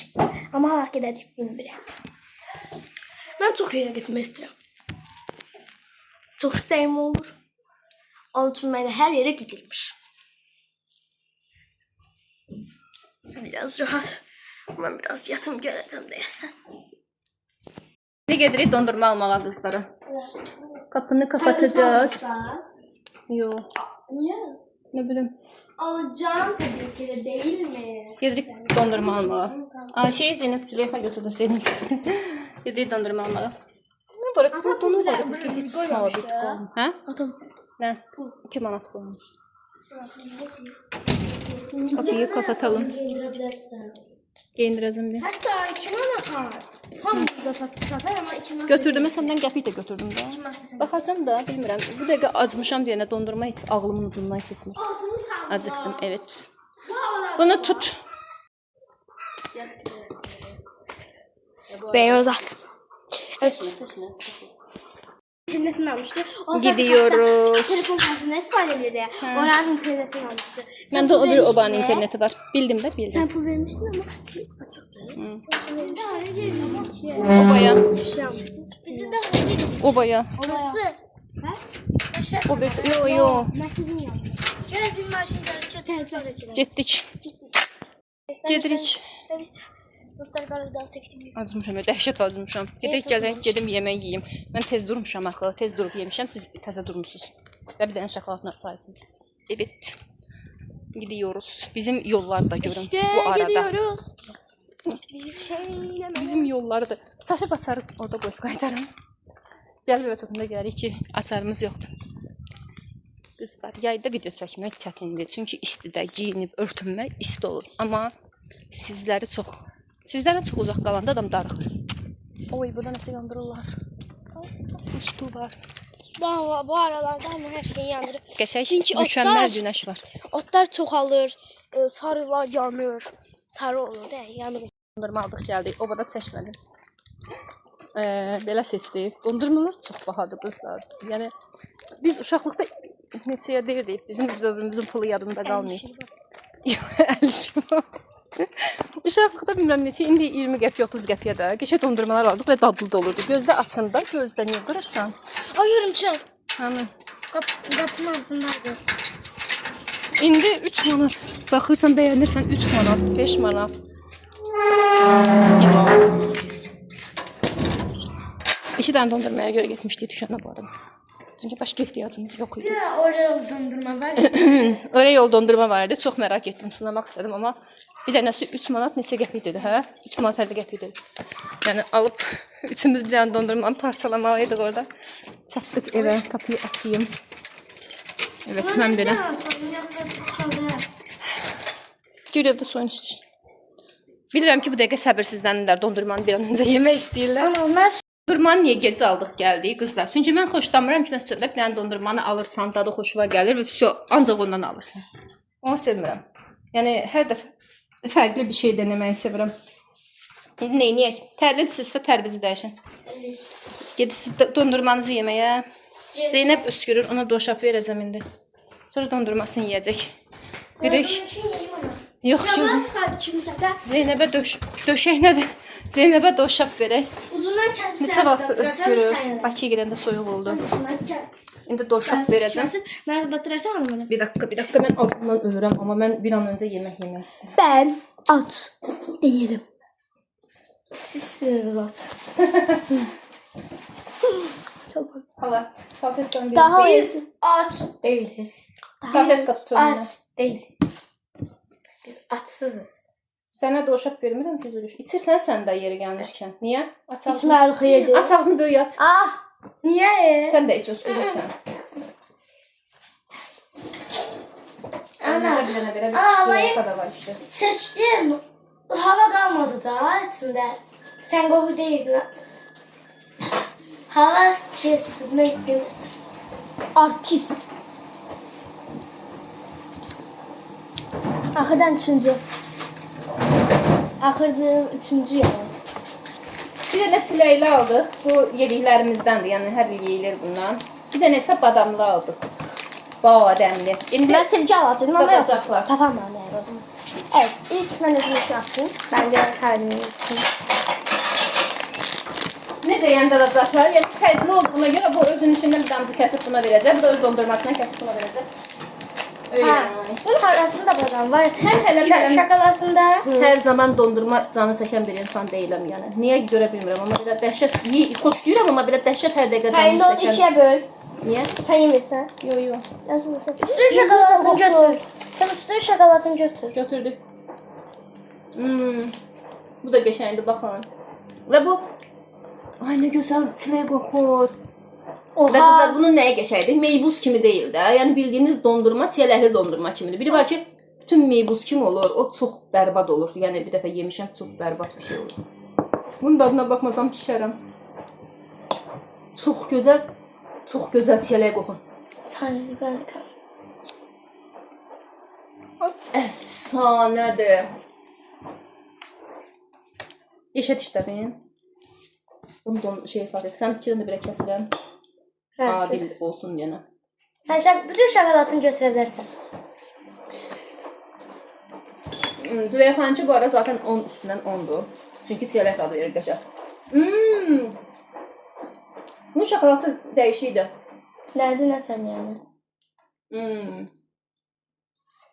Amma hava gedəcəyik bilmirəm. Mən çox yerə getmək istəyirəm. Çox istəyim olur. Onun üçün mənə hər yerə gidilmiş. Biraz rahat. Ben biraz yatım gələcəm deyəsən. Ne gedirik dondurma almağa kızlara. Kapını kapatacağız. Yo. Niye? Ne bileyim. Alacağım tabii ki de değil mi? Gedirik dondurma almağa. Aa, Zeynep Züleyha götürdü Zeynep. Gedirik dondurma almağa. Ne var? Burada ne var? Bugün hiç sabit kalmıyor. Ha? Adam. Ne? 2 manat koymuş. Kapıyı kapatalım. Giyindireceğim diye. Hatta 2 manat var. Tam burada satar ama 2 manat. Götürdüm. Senden qəpik de götürdüm de. Bakacağım da bilmirəm. Bu dəqiqə acmışam deyənə dondurma heç ağlımın ucundan keçmir. Acıktım, evet. Bunu tut. Beni uzat. Evet. İnternetten almıştı. Gidiyoruz. Telefon karşısında istifade edilirdi ya. Oranın internetten almıştı. Məndə o bir obanın interneti var. Bildim də, bildim. Sen pul vermiştin ama açıktı. Bizim de oraya geldi. Obaya. Bir şey almıştın. Bizim de oraya geldi. Obaya. Orası. Ha? O bir yo yo. Merkezin yanında. Gel bir maşinleri televizyon açalım. Getdik. Gedirik. Evet. Dostlar qarardan çəkdim. Acmışam, dəhşət acmışam. Gedək gələk, gedim yemək yeyim. Mən tez durmuşam axı, tez durub yemişəm, siz təzə durmusunuz. Və bir dənə şokoladla çay içmisiniz. Evet. Gidiyoruz. Bizim yolları da görün İşte bu arada. gidiyoruz. Bir şey deme. Bizim yolları da. Çaşıb açarı orada qoyub qaytarım. Gəl və çatında gəlirik ki, açarımız yoxdur. Qızlar, yayda video çəkmək çətindir. Çünki istidə geyinib örtünmək isti olur. Amma sizlərə çox uzaq qalanda adam darıxır. Oy, burada nəsə yandırırlar. Pustu var. Bu aralarda ama her şeyi yandırır. Qəşəng, Çünki mükəmməl otlar- günəş var. Otlar çoxalır, sarılar yanır. Sarı olur da yanır. Dondurma aldıq gəldik. Obada çəkmədim. Belə seçdik. Dondurmalar çox bahadır qızlar. Yəni biz uşaqlıqda neçəyə deyirdik. Bizim dövrümüzün pulu yadımda qalmıyor. 50 şifa. Uşaqlıqda bilmirəm neçə, indi 20 qəpiyə, 30 qəpiyə də qəşəng dondurmalar aldıq və dadlı da olurdu. Gözdə açanda, gözdə niyə qırırsan? Ay hörümçək. Hani Qapının ağzındadır. indi 3 manat. Baxırsan, bəyənirsən 3 manat, 5 manat. Gid al. 2 dənə dondurmaya görə getmişdik düşənə bu adam. Çünki başqa ehtiyacımız yox idi. Oraya dondurma var. Oraya yol dondurma var idi. Çox merak etdim, sınamaq istədim, amma bir dənəsi 3 manat neçə qəpik dedi, hə? 3 manat 50 qəpik dedi. Yəni alıb üçümüz bir dənə dondurmanı parçalamalıydıq orada. Çatdıq evə, qapıyı açayım. Evet, mən belə. Gör evdə soyun üstü. Bilirəm ki, bu dəqiqə səbirsizlənirlər, dondurmanı bir an öncə yemək istəyirlər. Dondurmanı niyə gecə aldıq gəldik qızlar? Çünki mən xoşlamıram ki, məsələn, bir dənə dondurmanı alırsan, dadı xoşuna gəlir və vəsə ancaq ondan alırsan. Onu sevmirəm. Yəni hər dəfə fərqli bir şey deneməyi sevirəm. Neyniyək? Tərlisinizsə tərbizi dəyişin. Gedirsiniz dondurmanızı yeməyə. Zeynəb öskürür, ona doşap verəcəm indi. Sonra dondurmasını yeyəcək. Direkt. Yox ki, Zeynəbə döşək nədir? Zeynəbə doşap verək. Uzundan kəsib. Neçə vaxt öskürür. Bakıya gedəndə soyuq oldu. İndi doşap verəcəm. Mən batırırsam onu bana. Bir dakika mən acımdan ölürəm, amma mən bir an öncə yemək yemək istəyirəm. Ben aç değilim. Sizsiniz ot. Çok Hala salfetkanı Daha Biz aç değiliz. salfetka tutuyorum. Aç değiliz. Biz açsızız. Sənə də oşaq görmürəm ki, Zülüş. İçirsən sən də yeri gəlmişkən. Niyə? Aç ağzını. İçməli xeyirdir. Aç ağzını böyük aç. Ah! Niye? Sən də iç öskürürsən. Ana, Bilənə belə bir Aa, sürə da var işte. seçtim. Hava kalmadı da içimde. Sen koku değildin. Hava çirksinmek için. Artist. Axırdan üçüncü. Axırda üçüncü yəni. Bir dənə çiləkli aldıq. Bu yediklərimizdəndir. Yəni hər il yeyilir bundan. Bir dənə isə badamlı aldıq. Badəmli. İndi Mən sevgi alacağım ama yok. dadacaqlar. Tapamam yani o zaman. Evet, ilk ben özümü şey yapayım. Ben de kendimi yapayım. Necə yəni dadacaqlar? Yəni fərqli olduğuna görə bu özünün içindən bir damcı kəsib buna verəcək. Bu da öz dondurmasından kəsib buna verəcək. Öyle. Ha, bunun arasında badam var. Hələ Şakalasında. hər zaman dondurma canı çəkən bir insan deyiləm yəni. Niyə görə bilmirəm, amma belə dəhşət xoşlayıram, amma belə dəhşət hər dəqiqə Sen de canı onu çəkən. ikiye böl. Niyə? Sen yemirsen. Yo yo. Nasıl olsa. Üstün şokolatını götür. Sen üstün şokolatını götür. Götürdük. Bu da qəşəngdir, baxın. Və bu ay nə gözəl çilək qoxur. Və qızlar bunun nəyə qəşəngdir? Meybuz kimi deyil də. Yəni bildiyiniz dondurma çiyələkli dondurma kimidir. Biri var ki, bütün meybuz kimi olur. O çox bərbad olur. Yəni bir dəfə yemişəm, çox bərbad bir şey olur. Bunun dadına baxmasam pişərəm. Çox gözəl çiyələk qoxur. Tanrı ben de. Əfsanədir. Yeşət işlədim. Bunu şey salfet. Sən tikirən də belə kəsirəm. Adil olsun deyənə. Bütün şokolatını götürebilirsin. Züleyxancı bu ara zaten 10 üstündən 10'dur. Çünki çiyələk dadı verir qəşəng. Bunun şokolatı dəyişikdir. Nerede ne tam yani?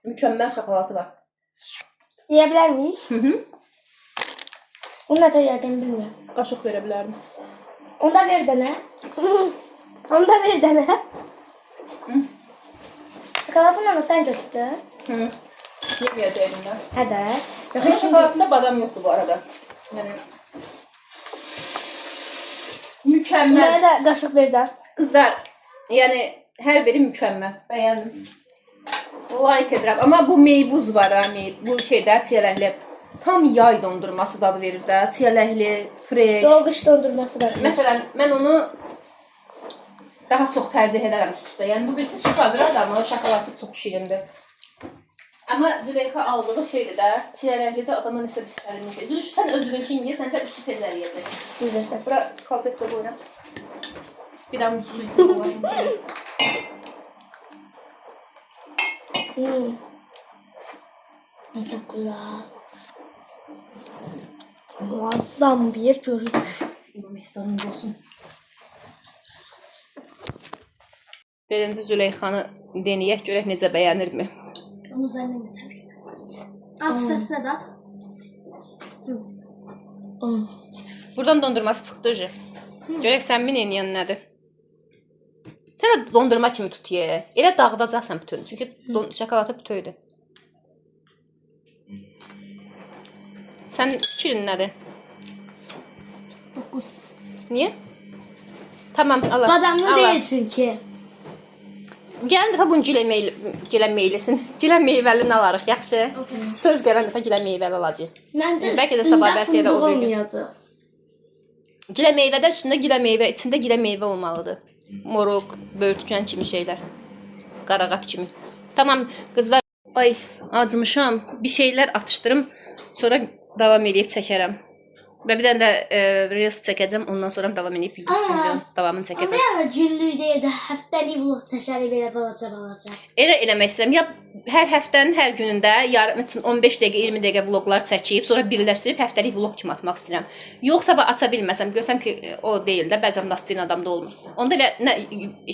Mükəmməl şokolatı var. Yiyebilir miyiz? Hı. Onu ne yiyeceğimi bilmiyorum. Qaşıq verə bilərdim. Onda bir dene. Onda bir dene. Şokolatını ama sen götürdün. Hı. Yeməyəcəydim də. Hadi. Bunun şokolatında badam yoxdur bu arada. Yəni mükəmməl. Bana da kaşık ver de. Qızlar, yəni hər biri mükəmməl. Bəyəndim. Like edirəm. Amma bu meybuz var ha, bu şeydə çiyələkli. Tam yay dondurması dadı verir də. Çiyələkli, fresh. Doğuş dondurması da. Məsələn, mən onu daha çox tərcih edərəm üst-üstə. Yəni bu birisi süt adır amma şokolatı çox şirindir. Amma Züleyxa aldığı şeydir də, çiyələkli də adama nəsə bir istədiyin. Züleyxa sən özününkini yeyirsən, sən üstü tez əriyəcək. Bilirsən. Bura salfetka qoyuram. Bir damla su içim var. Çok güzel. Muazzam bir görünüş. İmam Ehsan'ın olsun. Birinci Züleyxanı denəyək, görək necə bəyənirmi? Onun üzerine ne tabii. Alt sesine de at. Buradan dondurması çıxdı öcə. Görək sən min eləyən nədir? Sən də dondurma kimi tut ye. Elə dağıdacaqsan bütün. Çünki şokolatı bütövdür. Sən fikrin nədir? 9. Niyə? Tamam, Allah. Badamlı Allah. değil çünkü. Gələn dəfə bunu gilə meylisin. Gilə meyvəlini alarıq, yaxşı? Okay. Söz gələn dəfə gilə meyvəli alacağıq. Bence Belki de sabah belki de o büyüdü. olmuyordu. Gilə meyvədə üstündə gilə meyvə, içində gilə meyvə olmalıdır. Moruq, börtükən kimi şeylər. Qarağat kimi. Tamam qızlar. Ay, acımışam. Bir şeylər atışdırım. Sonra davam edib çəkərəm. Və bir dənə də reels çəkəcəm. Ondan sonra davam edib videonun davamını çəkəcəm. Ama günlük değil de haftalık vlog çeşeri böyle balaca. Elə eləmək istəyirəm. Ya hər həftənin hər günündə yarım üçün 15 dəqiqə, 20 dəqiqə vloqlar çəkib, sonra birləşdirib həftəlik vloq kimi atmaq istəyirəm. Yoxsa aça bilməsəm, görsəm ki, o deyil də, bəzən nastin adamda olmur. Onda elə nə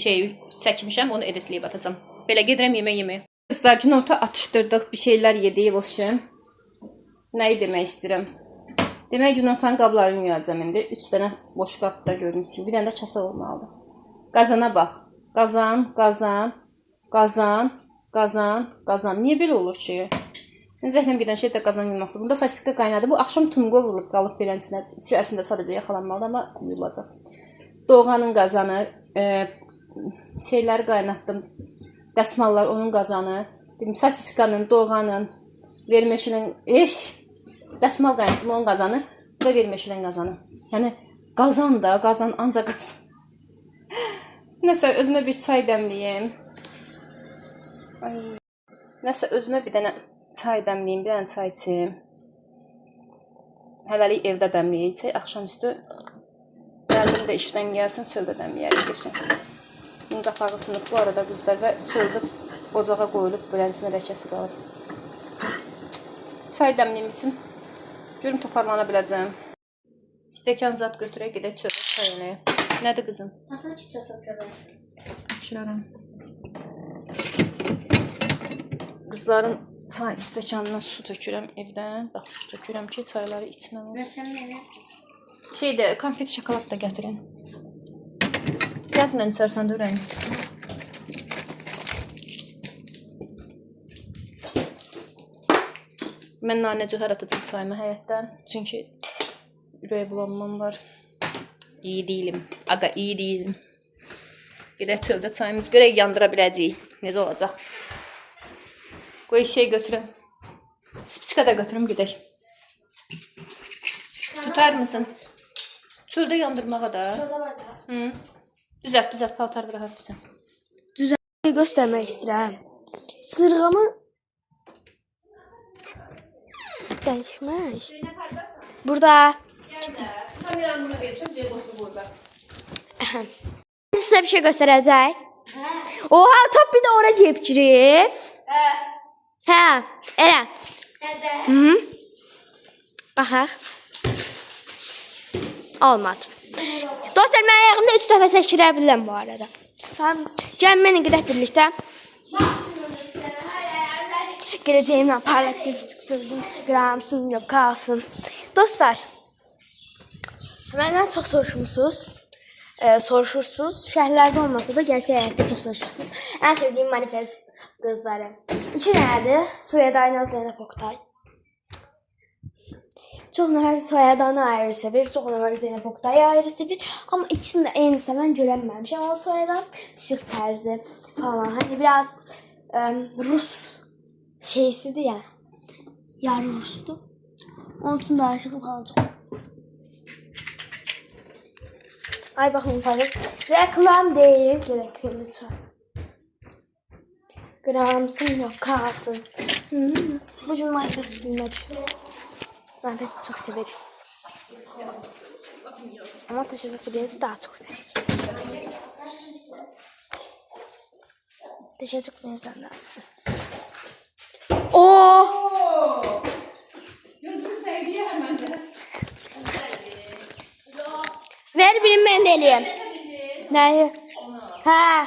şey çəkmişəm, onu editləyib atacağam. Belə gedirəm yeməyə. Qızlar, günorta atışdırdıq, bir şeylər yedik, vəfşim. Nəyi demək istəyirəm? Demək günortanın qablarını yuyacağam indi. 3 dənə boş qabda görmüşsün. Bir dənə də kasa olmalıdır. Qazana bax. Qazan, qazan, qazan, qazan, qazan. Niyə belə olur ki? Zəhləm bir dənə şey də qazan yumaqdır. Bunda sasika qaynadı. Bu axşam tumqa vurulub qalıb belənçinə. İçərisində sadəcə yaxalanmalıdır, amma yuyulacaq. Doğanın qazanı, şeyləri qaynatdım. Dəsmallar onun qazanı. Sasikanın, doğanın, vermeşinin, dəsmal qaynatdım onun qazanı. Bu da vermeşinin qazanı. Yəni qazan da, qazan ancaq qazan. Nəsə özümə bir çay dəmləyim. Ay. Nəsə özümə bir dənə çay dəmləyim, bir dənə çay içim. Hələlik evdə dəmləyəcək, axşamüstü gəldim də işdən gəlsin, çöldə dəmləyərik geçən. Bunun qapağı sınıb bu arada qızlar və çöldə ocağa qoyulub, belənsinə ləkəsi qalıb. Çay dəmləyim içim. Görüm toparlana biləcəm. Stəkan zat götürək, gedək çöldə çay eləyək. Nədir qızım? Atma çiçək toprağı. Şuradan. Qızların çay stəkanına su tökürəm evdən. Bax, su tökürəm ki, çayları içməm. Nəçəm nə çiçək? Şeydə, konfet, şokolad da gətirin. Gətirin, içərsən də ürəyin. Mən nanə cöhər atacaq çayımı həyətdən. Çünki ürək bulanmam var. İyi değilim. Aga, iyi değilim. Gedək çöldə çayımızı görək, yandıra biləcəyik. Necə olacaq? Qoy şey götürüm. Spişka da götürüm, gedək. Tutar mısın? Çöldə yandırmağa da. Şurada var da. Hı. Düzelt, paltar bırak bizə. Göstərmək istəyirəm. Sırğamı dəyişmək. Burada. Kameranı buna vermişəm, cəb otur burada. Sizə bir şey göstərəcək. Oha, top bir də ora ceb girib. Hə, elə. Hı. Baxaq. Olmadı. Dostlar, mən ayağımda 3 dəfə çəkirə bilirəm bu arada. Tamam, gəl mənə gedək birlikdə. Gələcəyimlə parlaq gözükdürdüm. Qramsın, yox qalsın. Dostlar, məndən çox soruşursunuz. Şəhərlərdə olmasa da gerçək həyatda çox soruşursunuz. Ən sevdiyim manifest qızları. 2 dənədir. Soyadı Zeynep Oktay. Çox nəfər soyadını ayrı sevir, çox nəfər Zeynep Oktay'ı ayrı sevir. Amma ikisini də eyni sevən görənməmişəm. Ama soyadan şık tərzi falan. Hani biraz Rus şeysidir ya. Yarı Rus'tu. Onun için daha şık falan çok. Ay bakın tabii. Reklam değil. Gerekli lütfen. Gramsın yok kalsın. Bu cümle manifest dinle düşünüyorum. Manifesti çok severiz. Ama teşekkür ederiz daha çok severiz. Teşekkür ederiz daha çok. Oo! Gözümüz değdi hemen de. Ver birini ben de eləyəm. Nəyi? Hə.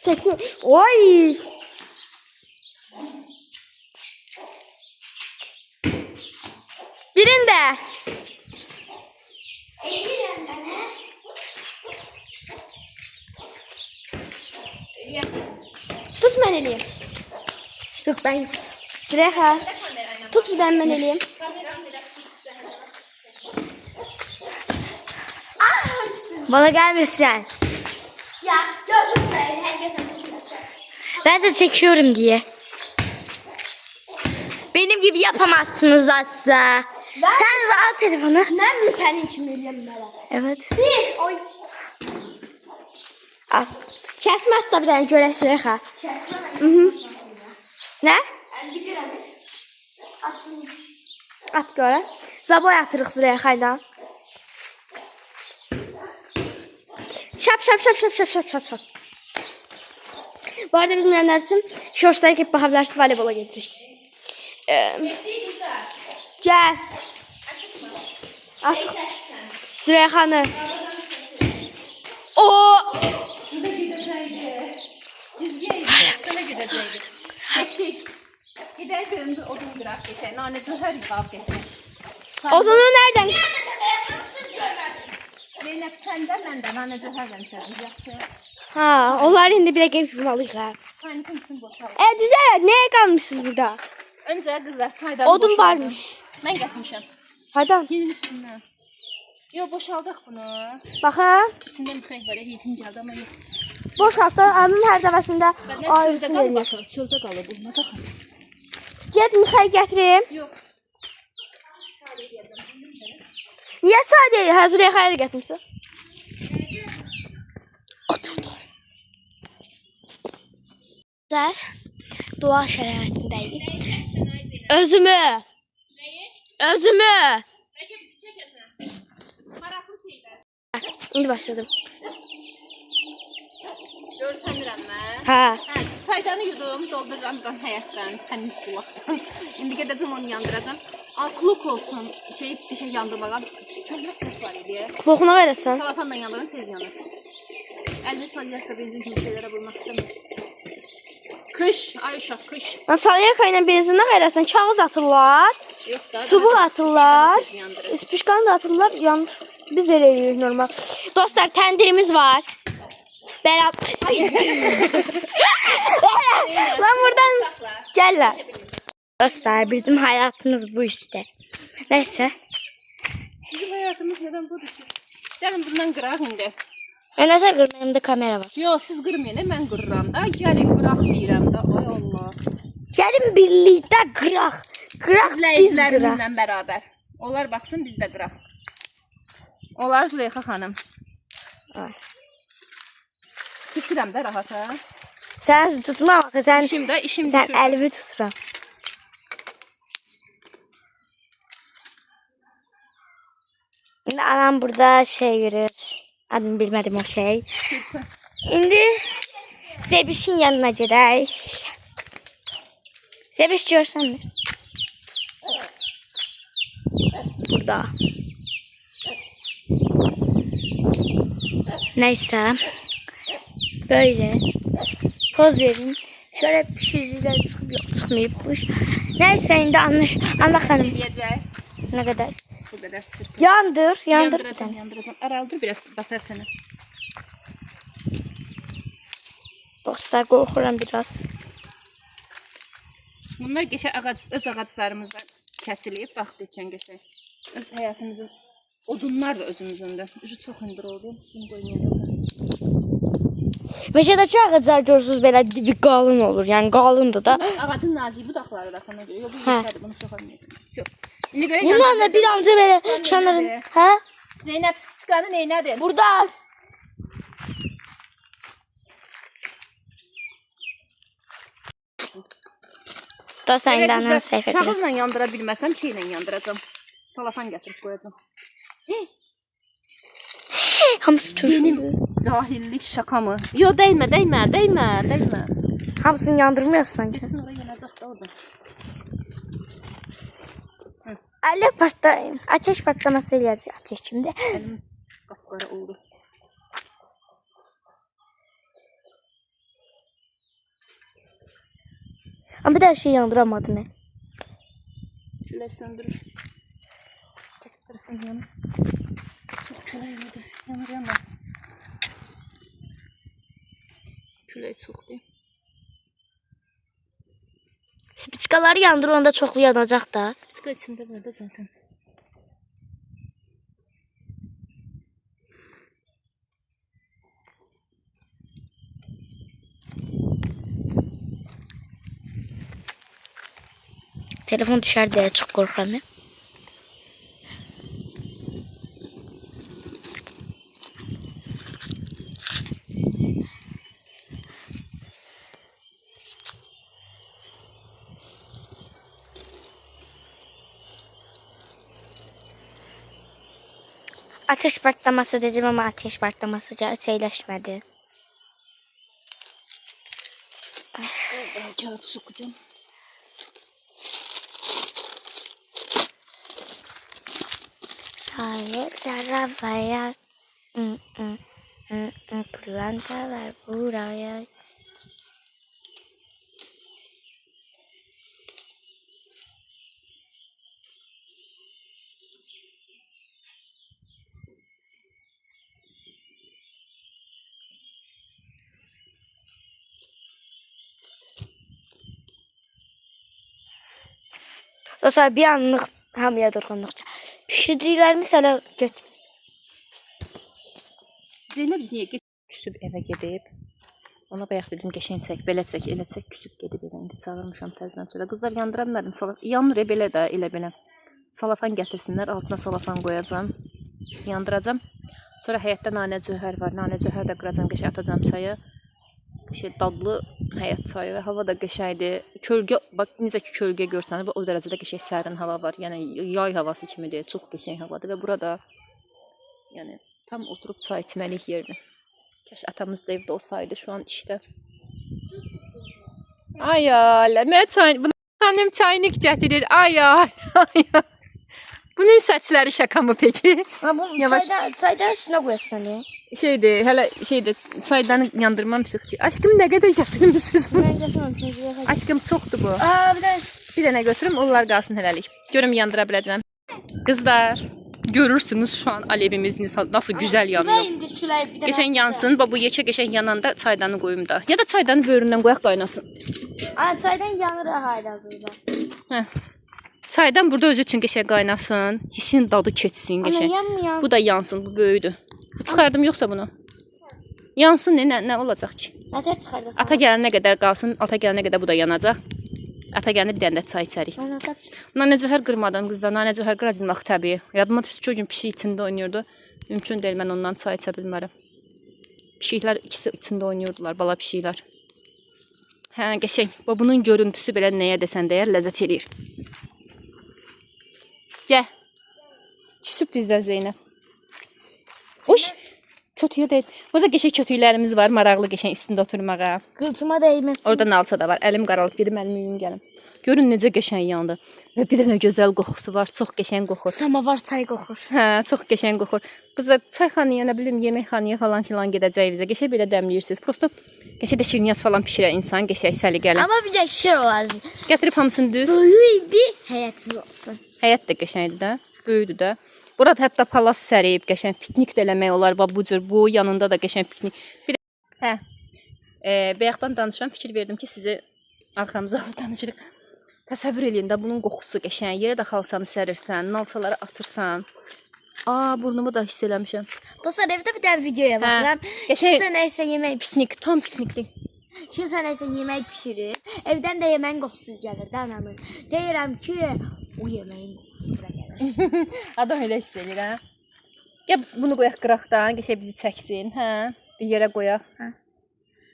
Çəkil. Oy! Birində. Eləyirəm mənə. Tut mən eləyəm. Yox, ben Züleyxa. Tut bir dənə mən eləyəm. Bana gelmesin. Ya gözüm sayın herkese. Ben de çekiyorum diye. Benim gibi yapamazsınız asla. Sen al telefonu. Ben mi senin için veriyorum bana? Evet. Bir, oy. Al. Kesme hatta bir tane göre Züleyxa. Kesme. Ne? 50 gram. Atmayayım. At göre. Zaboy atırıq Züleyxa'yla. Şap şap şap şap şap şap şap şap. Bu arada bilmeyenler için şortlara hep bakabilirsiniz, voleybola getirir. Gel. At. Züleyxa'nı. O. Şurada gidəcəkdi. Cizgiyə sana gidəcəkdi. Gedək birinci odun qıraq keçək. Nanəcə hər yığaq keçək. Odunu nereden? Zeynəb səndə, məndə nanəcə hər rəmsəniz yaxşı. Ha, onlar indi bir game yapmalıyız ha. Çayın kimsin boşaldı. Güzel. Neye kalmışsınız burada? Öncə qızlar çaydan Odun boşaldım. varmış. Mən gətirmişəm. Hadi. Yerin üstündən. Yo, boşaldıq bunu. Bakın. İçində mixək var ya, yetim gəldi amma yox. Boşaltın. Abim her defasında Çöldə ayrısını qalıb, veriyor. baxın, çöldə qalıb, olmaz axı. Get Mixay getireyim. Yox. Niye sadece Hazırlıya hayal getirmişsin? Oturdu. Güzel. Dua şəraitindəyik. Özümü. Özümü. Maraqlı şeydir. İndi başladım. Görsənirəm mən. Ha. Hə, çaydanı yudum, doldururam həyətdən, təmiz bulaqdan. İndi gedəcəm onu yandıracam. Altlıq olsun, bir şey yandırmağa. Köhnə kök var idi. Kloğuna verirsən. Salatanla yandırın, tez yanır. 50 saliyakla benzin kimi şeylərə vurmaq istəmirəm. Kış, ay uşaq, kış. Ben salyaka ilə benzinə verirsən, kağız atırlar, Yox da. çubuq atırlar, Tez yandırır. ispişkanı da atırlar, yandır. Biz elə edirik normal. Dostlar, təndirimiz var. Berat. Lan buradan gel lan. Dostlar, bizim hayatımız bu işte. Neyse. Bizim həyatımız nədən budur ki? Gəlin bundan qıraq indi. Mən nəsə qırmayımda kamera var. Yox, siz qırmayın, mən qırıram da. Gəlin qıraq deyirəm da. Ay Allah. Gəlin birlikdə qıraq. Qıraq biz qıraq. İzləyicilərimizlə bərabər. Onlar baxsın, biz də qıraq. Onlar Züleyxa xanım. Ay. Düşürəm də rahat ha. Sən tutma axı, sən İşim sən düşür. əlimi tuturam. İndi anam burada şey görür. Adını bilmədim o şey. İndi Zebişin yanına gedək. Zebiş görsənmir. Burada. Neyse. Böyle. Poz verin. Şöyle bir şeyler çıkıp yok çıkmayıp bu iş. Neyse indi Allah hanım. Seviyəcək. Ne kadar? Bu qədər çırpı. Yandır bir Yandıracam, tane. yandıracam. Aral dur biraz batar sənə. Dostlar korkuram biraz. Bunlar geçə öz ağaclarımızdan kəsilib, vaxt keçən qəşəng. Öz həyatımızın odunlar da özümüzündür. Ucu çox hündür oldu. Bunu qoymayacağam. Meşədəki ağaclar görürsünüz belə dibi qalın olur. Yəni qalındır da. Ağacın nazik budaqları da xana görə. Yox, bu Hə. yetərdir, bunu soxamayacağam. Yox. İndi görə Bundan da bir amca belə çanırın. Hə? Zeynəb spiçkanı neynədir? Burada. Dostlar indi anam səhv edirəm. Kağızla yandıra bilməsəm şeylə yandıracam. Salafan gətirib qoyacam. Hamısı Benim turşu. cahillik şaka mı? Yo, değmə, değmə, değmə, değmə. Hamısını yandırmıyorsun sanki. Kesin oraya yanacaq da orada. Alev partlayayım. Ateş patlaması eləyəcək. Ateş kimdə? Əlim qapqara oldu. Ama bir daha şey yandıramadı ne? Külə söndürür. Keçib tərəfdən yanır. Çox külək idi. Yanır, yanır. Külək çoxdur. Spiçkaları yandır onda çoxlu yanacaq da. Spiçka içində var da zaten. Telefon düşər deyə çox qorxuram. Ateş partlaması dedim ama ateş partlaması şeyleşmedi. Biraz daha kağıt sokucam. Sayılar havaya, pırlantalar buraya. Dostlar bir anlıq hamıya durğunluqca. Pişiricilərimiz hələ getmirsiniz. Zeynəb niyə küsüb evə gedib? Ona bayaq dedim qəşəng çək, belə çək, elə çək, küsüb gedib evə. İndi çağırmışam təzədən çölə. Qızlar yandıra bilmədim. Yanır belə də, elə belə. Salafan gətirsinlər, altına salafan qoyacağam. Yandıracağam. Sonra həyətdə nanə cöhər var. Nanə cöhər də qıracağam, qəşəng atacağım çaya. Qəşəng dadlı həyət çayı və hava da qəşəngdir. Kölgə, bax necə ki kölgə görsəniz, o dərəcədə qəşəng sərin hava var. Yəni yay havası kimidir. Çox qəşəng havadır və burada yəni tam oturub çay içməlik yerdir. Kaş atamız da evdə olsaydı şu an işdə. Ay ay, mən çay, bunu annem çaynik gətirir. Ay ay. Bunun saçları şaka mı peki? Ha bu Yavaş. çaydan üstünə qoyarsan. Şeydi, hələ şeydi, çaydanı yandırmam çıxdı. Aşkım nə qədər gətirmisiniz bunu? Mən gətirəm. Aşkım çoxdur bu. Bir Bir dənə götürüm, onlar qalsın hələlik. Görüm yandıra biləcəm. Qızlar, görürsünüz şu an alevimiz nasıl güzel yanıyor. indi külək bir Qəşəng yansın. Bu yekə qəşəng yananda çaydanı qoyum da. Ya da çaydanı böyründən qoyaq qaynasın. Ay çaydan yanır hal-hazırda. Hə. Çaydan burada özü üçün qəşəng qaynasın. Hissin dadı keçsin qəşəng. Yanmıyor. Bu da yansın, bu böyüdür. Bu çıxardım yoxsa bunu? Yansın nə olacaq ki? Nətər çıxardasan? Ata gələnə qədər qalsın. Ata gələnə qədər bu da yanacaq. Ata gələnə bir dənə də çay içərik. Nanə cöhər qırmadım qızlar. Nanə cöhər qıracınlıq təbii. Yadıma düşdü ki, o gün pişik içində oynayırdı. Mümkün deyil, mən ondan çay içə bilmərəm. Pişiklər ikisi içində oynayırdılar, bala pişiklər. Hə, qəşəng. Bunun görüntüsü belə nəyə desən deyər, ləzzət eləyir. Gəl. Küsüb bizdən Zeynəb. Oş. Kötüyə deyil. Burada qəşəng kötüklərimiz var, maraqlı qəşəng üstündə oturmağa. Qılçıma dəyməsin. Orada nalça da var. Əlim qaralıb gedim, əlimi yuyum gəlim. Görün necə qəşəng yandı. Və bir dənə gözəl qoxusu var, çox qəşəng qoxur. Samavar çay qoxur. Hə, çox qəşəng qoxur. Qızlar çayxanaya, nə bilim, yeməkxanaya falan filan gedəcəyinizə qəşəng belə dəmləyirsiniz. Prosta qəşəng də şirniyyat falan bişirən insan qəşəng səliqəli. Amma bir də şey olar. Gətirib hamısını düz. Böyük bir həyətsiz olsun. Həyət də qəşəngdir də, böyüdür də. Burada hətta palas sərib, qəşəng piknik də eləmək olar. Bu cür, bu yanında da qəşəng piknik. Bir də, hə. Bayaqdan danışıram, fikir verdim ki, sizi arxamıza alıb danışırıq. Təsəvvür eləyin də bunun qoxusu qəşəng. Yerə də xalçanı sərirsən, nalçaları atırsan. Burnumu da hiss eləmişəm. Dostlar, evdə bir dənə videoya baxıram. Kimsə nəyisə yemək Piknik, tam pikniklik. Kimsə nəyisə yemək pişirir. Evdən də yeməyin qoxusu gəlir də anamın. Deyirəm ki, o yeməyin qoxusu bura gəlir. Adam elə hiss edir, hə? Gəl bunu qoyaq qıraqdan, qəşəng bizi çəksin, hə? Bir yerə qoyaq, hə?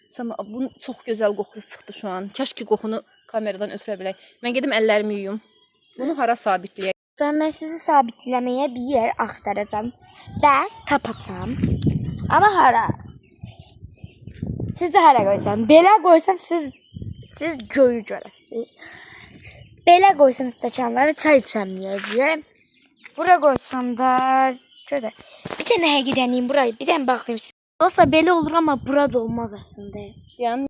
Sama bunun çox gözəl qoxusu çıxdı şu an. Kaş ki qoxunu kameradan ötürə bilək. Mən gedim əllərimi yuyum. Bunu hara sabitləyək? Mən sizi sabitləməyə bir yer axtaracağam və tapacağam. Amma hara? Siz də hara qoysam? Belə qoysam siz göyü görəsiniz. Belə qoysam stəkanları çay içəməyəcəyəm. Bura qoysam da gözəl. Bir dənə həqiqətəniyim burayı, bir dənə baxayım. Dostlar belə olur amma burada olmaz əslində. Yəni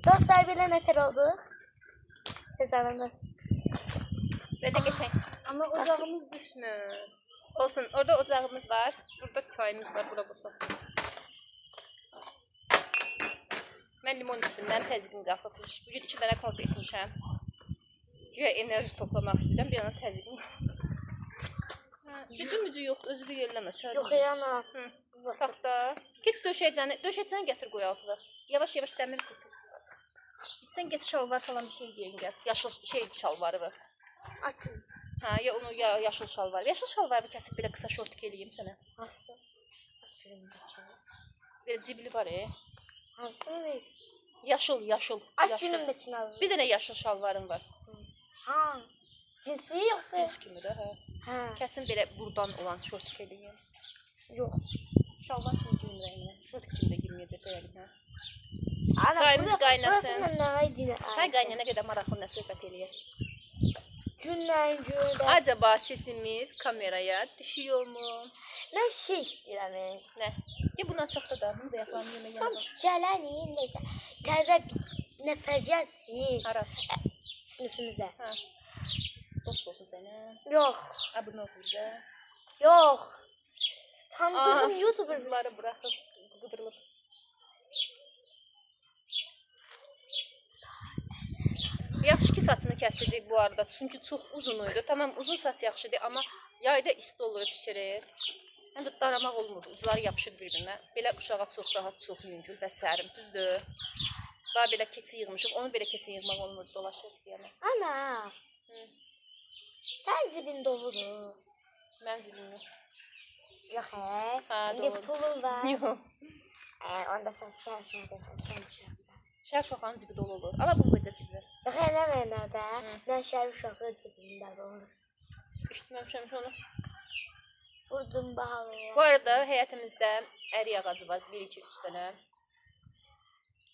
Dostlar belə nətər oldu? Siz anladınız. belə qəşəng. Amma ocağımız düşmür. Olsun, orada ocağımız var. Burada çayımız var, bura burada. Mən limon içdim, mənim təzyiqim qalxıb. Bugün 2 dənə kofe içmişəm. Güya enerji toplamaq istəyirəm, bir yana təzyiqim. Gücü yoxdur, özünü yerləmə. Yox yana. Taxta. Keç döşəcəni gətir qoy altına. Yavaş-yavaş dəmir keçir. Sən get şalvar falan bir şey deyin gəl. Yaşıl şey şalvarı var. Açın. Hə, ya onu ya yaşıl şalvar. Yaşıl şalvarı kəsib belə qısa şortik eləyim sənə. Hansı? Belə cibli var Hansı neyse? Yaşıl. Aç günümdəkini alırım. Bir dənə yaşıl şalvarım var. Ha. Cinsi yoxsa? Cins kimi də, hə. Hə. Kəsin belə burdan olan şortik eləyim. Yox. Şalvar kimi giyinirəm. Şortik kimi də giyməyəcək deyəlim, hə. Ana, Çayımız qaynasın. Burası nə idi? Çay qaynayana qədər maraqlı nə söhbət eləyək. Günlərin günündə. Acaba sesimiz kameraya düşüyormu? Mən şey istəyirəm. Nə? Gəl bunu açaq da bunu da yaxalanı yemək Tam yanına. gələni neysə. Təzə nəfər gəlsin. Hara? Sinifimizə. Hə. Dost olsun sənə. Yox. Abunə olsun bizə. Yox. Tanıdığım YouTuber'ları buraxıb qıdırılıb. Yaxşı ki saçını kəsdirdik bu arada. Çünki çox uzun idi. Tamam uzun saç yaxşıdır, amma yayda isti olur pişirir. Həm də daramaq olmur. Ucları yapışır bir-birinə. Belə uşağa çox rahat, çox yüngül və sərin, düzdür. Daha belə keçi yığmışıq. Onu belə keçi yığmaq olmur, dolaşır deyəndə. Ana. Hı. Sən cibin doludur. Mənim cibim yox. Yox, Hə, İndi doludur. pulun var. Yox. Onda sən şər. Şər şoxanın cibi dolu olur. Ala bu qədər cibi. Yox, elə mənada. Mən şər uşaqlı cibimdə olur. Eşitməmişəm onu. Vurdum bahalıya. Bu arada həyətimizdə ərik ağacı var. 1-2 dənə.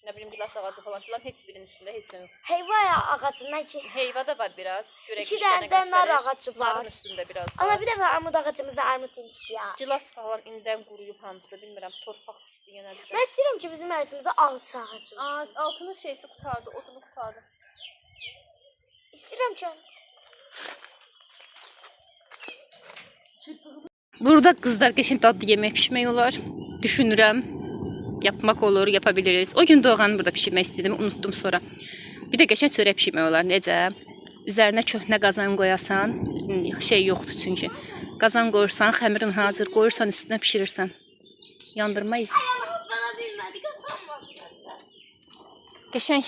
Nə bilim gilas ağacı falan filan heç birinin üstündə heç nə yox. Heyva ağacından iki. Heyva da var biraz. Görək İki bir dənə dənə nar göstərir. ağacı var. Narın üstündə biraz Ana var. bir də var armud ağacımızda armud yetişdi ya. Gilas falan indidən quruyub hamısı. Bilmirəm, torpaq pisdir yenə bizə. Mən istəyirəm ki, bizim həyətimizdə alça ağacı olsun. Altının şeysi qutardı, odunu qutardı. İstəyirəm ki, Burada qızlar qəşəng dadlı yemək pişirmək olar. Düşünürəm. Yapmaq olur, yapabiliriz. O gün Doğanı burada pişirmək istədim, unutdum sonra. Bir də qəşəng çörək pişirmək olar. Necə? Üzərinə köhnə qazan qoyasan, şey yoxdur çünki. Qazan qoyursan, xəmirin hazır qoyursan, üstünə pişirirsən. Yandırmayız. bana bilmədik, açamadım. Qəşəng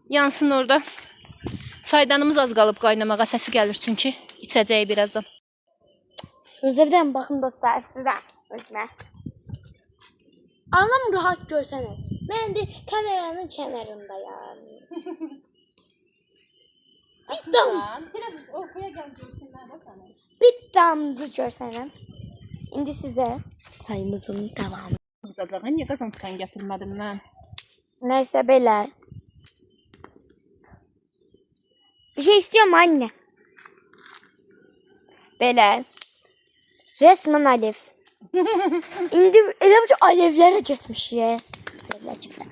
yansın orada. Çaydanımız az qalıb qaynamağa, səsi gəlir çünki. İçəcəyi birazdan. Gözdə bir dənə baxın dostlar, sizdən özümə. Anam rahat görsənir. Mən indi kameranın kənarındayam. Biraz ortaya gəl görsünlər də səni. Bir damcı görsənəm. İndi sizə çayımızın davamı. Qızacağa niyə qazan tutan gətirmədim mən? Nəysə belə. Bir şey istiyorum anne. Belə. Resmen alev. İndi elə bir alevlərə getmiş ya. Alevlər çıxdı.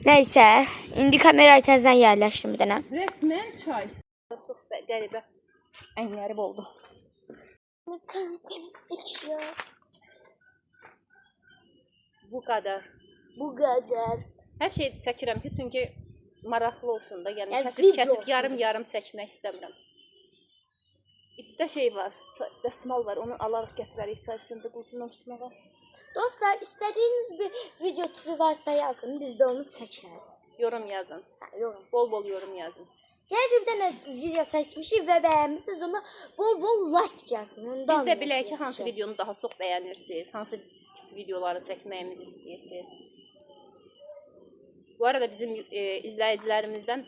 Nəysə, indi kamerayı təzədən yerləşdim bir dənə. Resmen çay. Çox qəribə, ən qəribə oldu. Bu qədər. Bu qədər. Hər şey çəkirəm ki, çünki maraqlı olsun da. Yəni Yəni kəsib video olsun. yarım-yarım çəkmək istəmirəm. İpdə şey var, dəsmal var. Onu alarıq gətirərik çay üstündə qurtuna tutmağa. Dostlar, istədiyiniz bir video türü varsa yazın, biz də onu çəkərik. Yorum yazın. Yorum. Bol-bol yorum yazın. Gerçi bir dənə video çəkmişik və bəyənmisiniz, ona bol-bol like yazın. Biz də bilək ki, hansı videonu daha çox bəyənirsiniz, hansı tip videoları çəkməyimizi istəyirsiniz. Bu arada bizim izləyicilərimizdən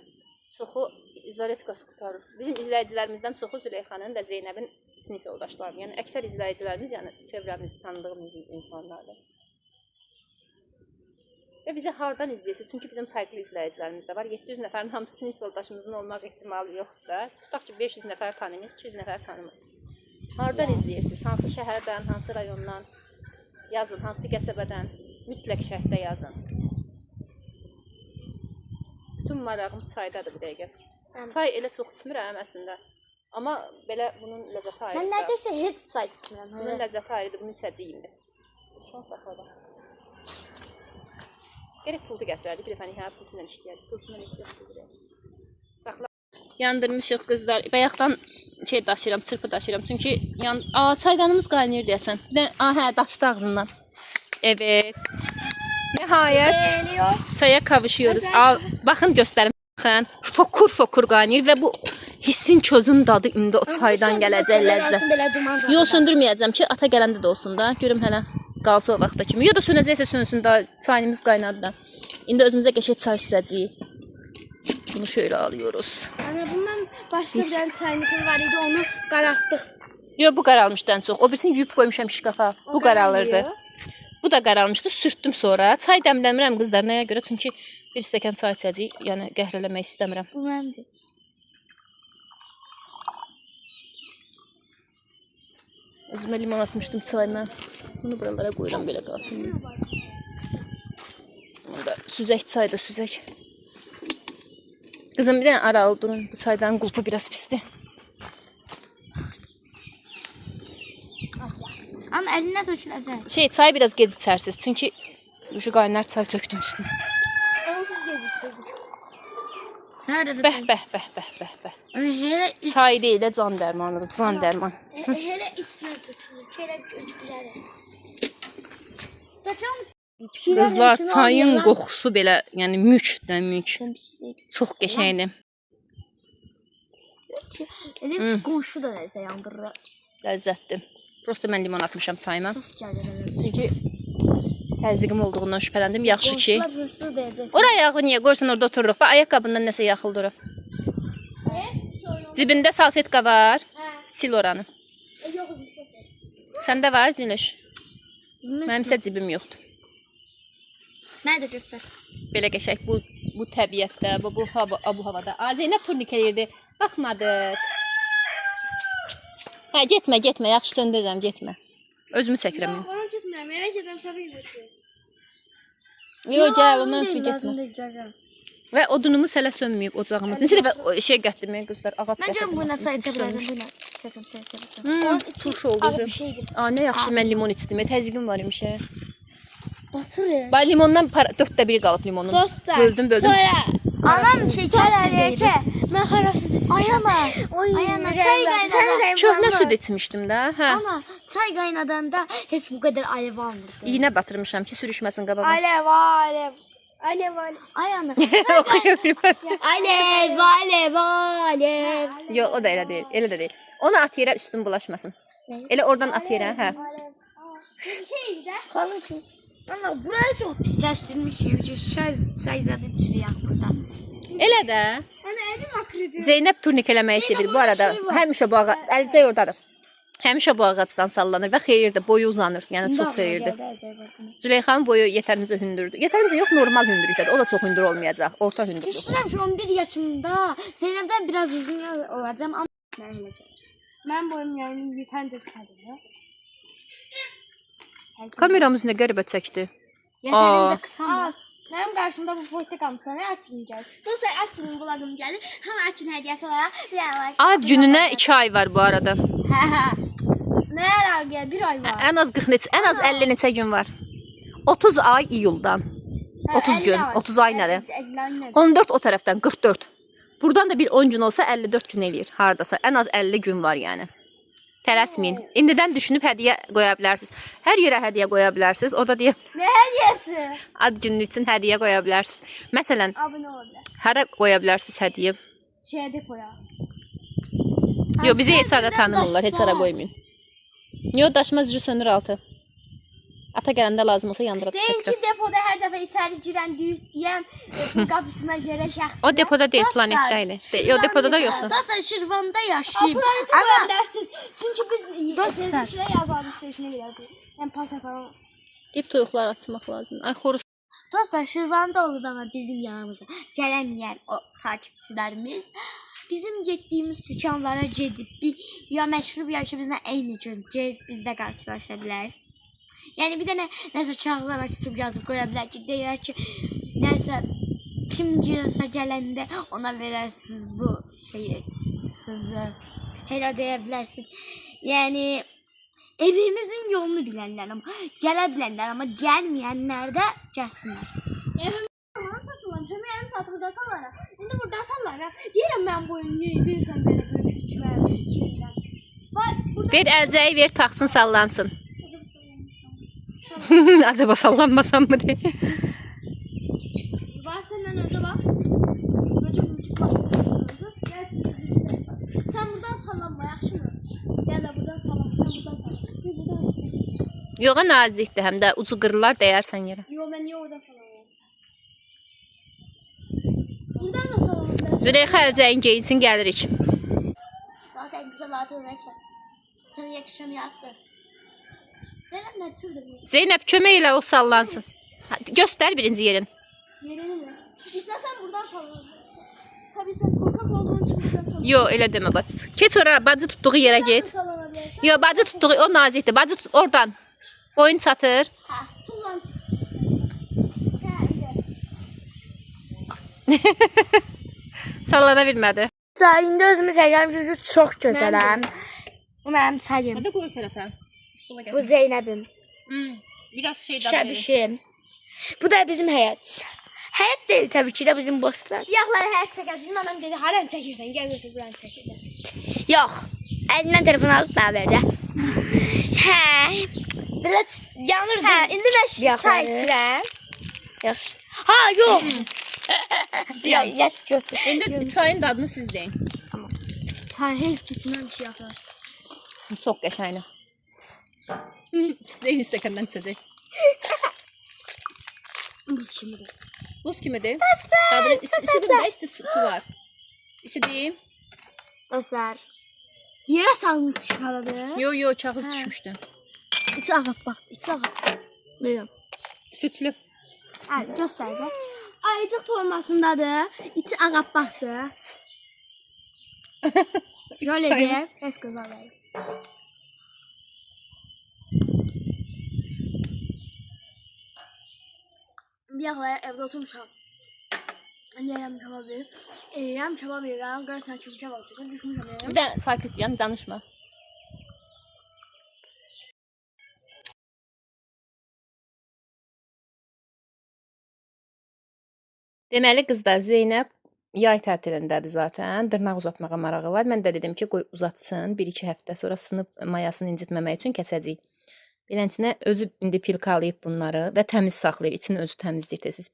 çoxu izoletkası qutarır. Bizim izləyicilərimizdən çoxu Züleyxanın və Zeynəbin sinif yoldaşlarım. Yəni əksər izləyicilərimiz, yəni çevrəmiz, tanıdığımız insanlardır. Və bizi hardan izləyirsiniz? Çünki bizim fərqli izləyicilərimiz də var. 700 nəfərin hamısı sinif yoldaşımızın olmaq ehtimalı yoxdur da. Tutaq ki, 500 nəfər tanıyır, 200 nəfər tanımır. Hardan izləyirsiniz? Hansı şəhərdən, hansı rayondan? Yazın, hansı qəsəbədən? Mütləq şərhdə yazın. Bütün marağım çaydadır bir dəqiqə. Çay elə çox içmirəm əslində. Amma belə bunun ləzzəti ayrıdır. Mən nərdəsə heç çay içmirəm. Bunun ləzzəti ayrıdır, bunu içəcəyimdir. Şans saxladım. Gərək pultu gətirərdik, bir dəfənik hə, pultu ilə işləyərdik. Pultuna gətirərdik. Saxla. Yandırmışıq qızlar. Bayaqdan şey daşıyıram, çırpı daşıyıram. Çünki çaydanımız qaynayır deyəsən. Hə, daşdı ağzından. Evet. Nəhayət çaya kavuşuyoruz. Baxın göstərim. Baxın, fokur qaynayır və bu hissin közün dadı indi o çaydan gələcək ləzzət. Yox, söndürməyəcəm ki, ata gələndə də olsun da. Görüm hələ qalsa o vaxta kimi. Ya da sönəcəksə sönsün da, çayımız qaynadı da. İndi özümüzə qəşəng çay süzəcəyik. Bunu şöyle alıyoruz. Ana bundan başqa bir dənə çaynikin var idi, onu qaraltdıq. Yox, bu qaralmışdan çox. O birisini yuyub qoymuşam şkafa. Bu qaralırdı. Bu da qaralmışdı, sürtdüm sonra. Çay dəmləmirəm qızlar, nəyə görə? Çünki bir stəkan çay içəcəyik, yəni qəhr eləmək istəmirəm. Bu məndir. Özümə limon atmışdım çayına. Bunu buralara qoyuram, belə qalsın. Bunu da süzək çayda süzək. Qızım bir dənə aralı durun. Bu çaydanın qulpu biraz pisdir. Amma əlinə töküləcək. Çay biraz gec içərsiniz. Çünki şu qaynar çay tökdüm üstünə. Hər dəfə Bəh, bəh, bəh, bəh, bəh, bəh. Elə iç. Çay deyil də can dərmanıdır, can dərman. Elə içinə tökülür. Elə göcükləri. Daçam. Qızlar, çayın qoxusu belə, yəni mülkdən mülk. Çox qəşəngdir. Elə qonşu da nəsə yandırır. Ləzzətli. Prosta mən limon atmışam çayıma. Səs gəlir elə. Çünki təzyiqim olduğundan şübhələndim. Yaxşı ki. Qonşular hırsız deyəcək. Oraya yağı niyə qoysan orada otururuq? Bax, ayaqqabından nəsə yaxıl durub. Cibində salfetka var. Sil oranı. Səndə var Ziliş? Mənim isə cibim yoxdur. Mənə də göstər. Belə qəşəng bu təbiətdə, bu havada. Zeynəb turnik eləyirdi. Baxmadıq. Hə, getmə, yaxşı söndürürəm, getmə. Özümü çəkirəm. Bana getmirəm. Evə gedirəm, səfə gedirəm. Yox, gəl, ondan ötürü getmə. Və odunumuz hələ sönməyib ocağımız. Neçə dəfə şey gətirməyə qızlar, ağac Mən görüm buyuna çay içə bilərəm, buyuna. Çay içə Tuş oldu. bir şeydir. Nə yaxşı mən limon içdim. Təzyiqim var imiş. Batırır. Bax limondan 4də 1 qalıb limonun. Dostlar. Böldüm. Sonra anam şekersiz Mən xarabsız içmişəm. Ayana. Ayana çay qaynadan. Köhnə süd içmişdim də. Hə. Ana çay qaynadanda heç bu qədər alev almırdı. İynə batırmışam ki, sürüşməsin qabağa. Alev, alev. Alev, alev. Ayana. Oxuyuram. Alev, alev, alev. Yox, o da elə deyil. Elə də deyil. Onu at yerə, üstün bulaşmasın. Elə oradan at yerə, hə. Bir şeydi də. Qalın ki. Ana burayı çox pisləşdirmişik. Çay zadı içirik burada. Elə də. Ana əlim akridi. Zeynəb turnik eləməyi sevir bu arada. Həmişə bu ağac, Əlcək ordadır. Həmişə bu ağacdan sallanır və xeyirdir, boyu uzanır. Yəni çox xeyirdir. Züleyxanın boyu yetərincə hündürdür. Yetərincə yox, normal hündürlükdədir. O da çox hündür olmayacaq. Orta hündürlük. Düşünürəm ki 11 yaşımda Zeynəbdən biraz uzun olacağam amma mən eləcəm. Mən boyum yəni yetəncə çədir. Kameramız nə qəribə çəkdi. Yetərincə qısamaz. Mənim qarşımda bu portakal sənə ət günü gəlir. Dostlar, ət günü qulağım gəlir. Həm ət günü hədiyyəsi olaraq bir like. Ad gününə 2 ay var bu arada. Nə əlaqə? Bir ay var. Ən az 40 neçə, ən az 50 neçə gün var. 30 ay iyuldan. 30 gün, 30 ay nədir? 14 o tərəfdən 44. Buradan da bir 10 gün olsa 54 gün eləyir hardasa. Ən az 50 gün var yəni. Tələsməyin. İndidən düşünüb hədiyyə qoya bilərsiniz. Hər yerə hədiyyə qoya bilərsiniz. Orada deyək, Nə hədiyyəsi? ad günü üçün hədiyyə qoya bilərsiniz. Məsələn, Abunə ola bilər. hara qoya bilərsiniz hədiyyə? Şeydə qoyaq. Yox, bizi heç ara tanımırlar, heç ara qoymayın. Yox, daşmaz jü sönür altı. Ata gələndə lazım olsa yandırıb Deyin ki, təkrar. depoda hər dəfə içəri girən düyüt deyən qapısına görə şəxs. O depoda deyil, planetdə idi. Yox, depoda da yoxsa. Dostlar Şirvanda yaşayıb. Planeti qoya bilərsiniz. Çünki biz Dostlar. sezişlə yazarı işləşinə gedərdik. Yəni palta falan. İp toyuqlar atmaq lazım. Ay xoruz. Dostlar Şirvanda olub amma bizim yanımıza gələnlər o takipçilərimiz bizim getdiyimiz dükanlara gedib ya məşhur bir yaşa bizlə eyni gün gedib bizdə qarşılaşa bilər. Yəni bir dənə nəsə kağıza məktub yazıb qoya bilər ki, deyər ki, nəsə kim girsə gələndə ona verərsiniz bu şeyi, sözü. Elə deyə bilərsiniz. Yəni evimizin yolunu bilənlər amma gələ bilənlər amma gəlməyənlər də gəlsinlər. Yarım saat burada sallarım. İndi burada sallarım. Deyirəm mən boyun birdən belə böyük tikmə şeydən. Bir əlcəyi ver, taxsın, sallansın. Acaba sallanmasam mı deyə. Bax səndən öncə bax. Çok başladı. Sen buradan sallanma, yaxşı mı? Gəl də buradan sallanma, sen buradan sallanma. Buradan. Yox, nazikdir, həm də ucu qırılar dəyərsən yerə. Yo, mən niyə orada sallanıyorum? Buradan da sallanma. Züleyxa əlcəyin geyinsin, gəlirik. Zaten güzel atılmak. Sana yakışım yaptı. Neden ben türdüm? Zeynəb, kömək elə o sallansın. Göstər birinci yerin. Yerini mi? İstersen buradan sallanma. Tabii sen korkak olduğun için buradan sallanma. Yox, elə demə bacı. Keç ora, bacı tutduğu yerə get. Sallanabilirsin. Yox, bacı tutduğu, o nazikdir. Bacı tut, oradan. Boyun çatır. Ha, tullan. Sallana bilmədi. Dostlar indi özümü çəkirəm çünki çox gözələm. Bu mənim çayım. Hadi qoy tərəfə. Bu Zeynəbim. Biraz şey Şəbişim. Bu da bizim həyat. Həyat deyil təbii ki də bizim dostlar. Yaxları həyat çəkərsin. Anam dedi, haran çəkirsən? Gəl götür buranı çəkirsən. Yox. Əlindən telefon alıb mənə verdi. Hə. Belə yanırdı. Hə, indi mən Yaxları. çay içirəm. Yox. Ha, yox. Yat götür. İndi çayın dadını siz deyin. Çay heç içməmiş yaxı. Çox qəşəngdir. Deyin stəkandan içəcək. Buz kimidir. Buz kimidir? Dadını isidir də, isti su var. İsidir. Dostlar. Yerə salmış şokoladı. Yo, kağız düşmüşdü. İçi ağappaq. İçi ağappaq. Buyurun. Sütlü. Hə, göstər də. Ayıcıq formasındadır. İçi ağappaqdır. Şöyle Sayın. bir. Kes kızlar. Bir yaxlara evdə oturmuşam. Yiyəm kebabı. Yiyəm kebabı yiyəm. Görürsən ki, bıçaq atacaq. Düşmüşəm Bir yiyəm. də sakit yan danışma. Deməli qızlar, Zeynəb yay tətilindədir zaten. Dırnaq uzatmağa marağı var. Mən də dedim ki, qoy uzatsın. 1-2 həftə sonra sınıb mayasını incitməmək üçün kəsəcəyik. Beləsinə özü indi pilkalayıb bunları və təmiz saxlayır. İçini özü təmizləyir siz.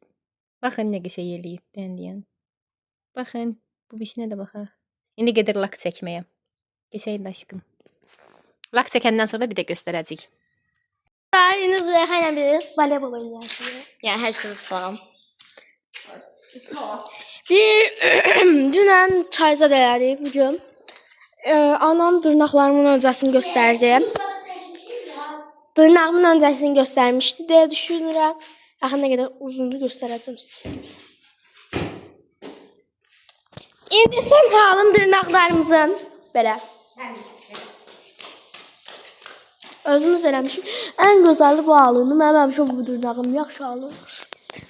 Baxın nə qəşəng eləyib deyən. Baxın, bu birinə də baxaq. İndi gedir lak çəkməyə. Qəşəngdir aşkım. Lak çəkəndən sonra bir də göstərəcəyik. İndi Züleyxa ilə biz voleybol oynayacağıq. Yəni hər şeyi salam. Dünən çayzad elədik bugün. Anam dırnaqlarımın öncəsini göstərdi. Dırnağımın öncəsini göstərmişdi deyə düşünürəm. Axı nə qədər uzundur göstərəcəm sizə. İndi son halın dırnaqlarımızın belə. Özümüz eləmişik. Ən gözəli bu halını. Mənim həmişə bu dırnağım yaxşı alır.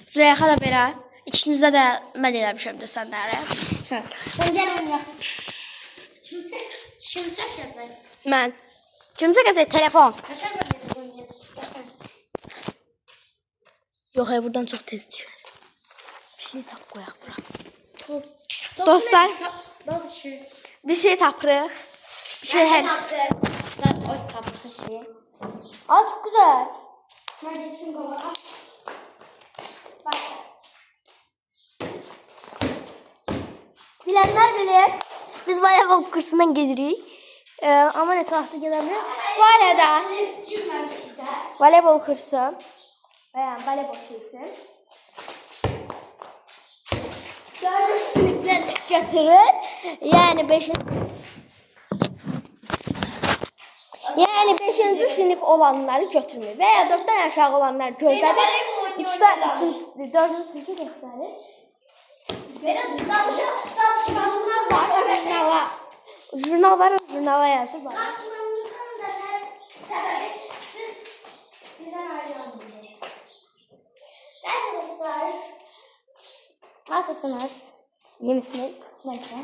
Züleyxa da belə. İkimizdə də mən eləmişəm də sənləri. Sən gəl oynayaq. Kim çəkəcək? Mən. Kim çəkəcək? Telefon. Yox, buradan çox tez düşər. Bir şey tap qoyaq bura. Dostlar, bir şey tapırıq. Bir şey hər. Sən o tapdığın şeyi. Aa, çok güzel. Bilenler bilir. Biz voleybol kursundan gelirik. Ama ne tarafta gelemiyor. Bu arada voleybol kursu. Yani voleybol kursu. 4. sınıftan götürür. Yani 5. Yani 5. sınıf olanları götürmür. Veya 4'ten aşağı olanlar gözlədir. 3'ten 4. sınıfı göstərir. Biraz danışmamızdan var. Jurnal var, o jurnala yazır var. Danışmamızdan da səbəbi siz bizdən ayrılamadınız. Neyse dostlar. Nasılsınız? İyi misiniz? Neyse.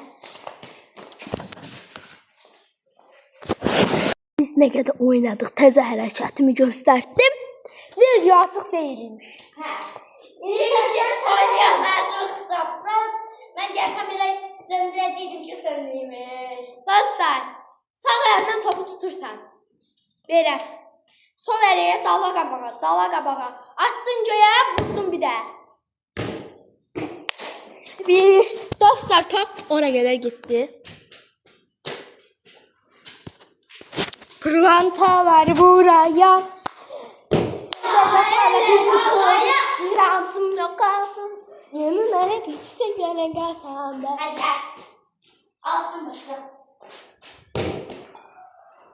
Biz ne kadar oynadık, teze hərəkətimi göstərdim. Video açıq deyilmiş. İlk oynayaq, mən sonra tapsam, mən gəl kamerayı söndürəcəkdim ki, söndürmüş. Dostlar, sağ əldən topu tutursan. Belə. Sol əliyə dala qabağa. Attın göyə, vurdun bir də. Dostlar, top ona qədər getdi. Pırlantalar buraya. Bir ramsım yok kalsın. Yanına bir çiçeklerine kalsam ben. Hadi gel. Alsın başla.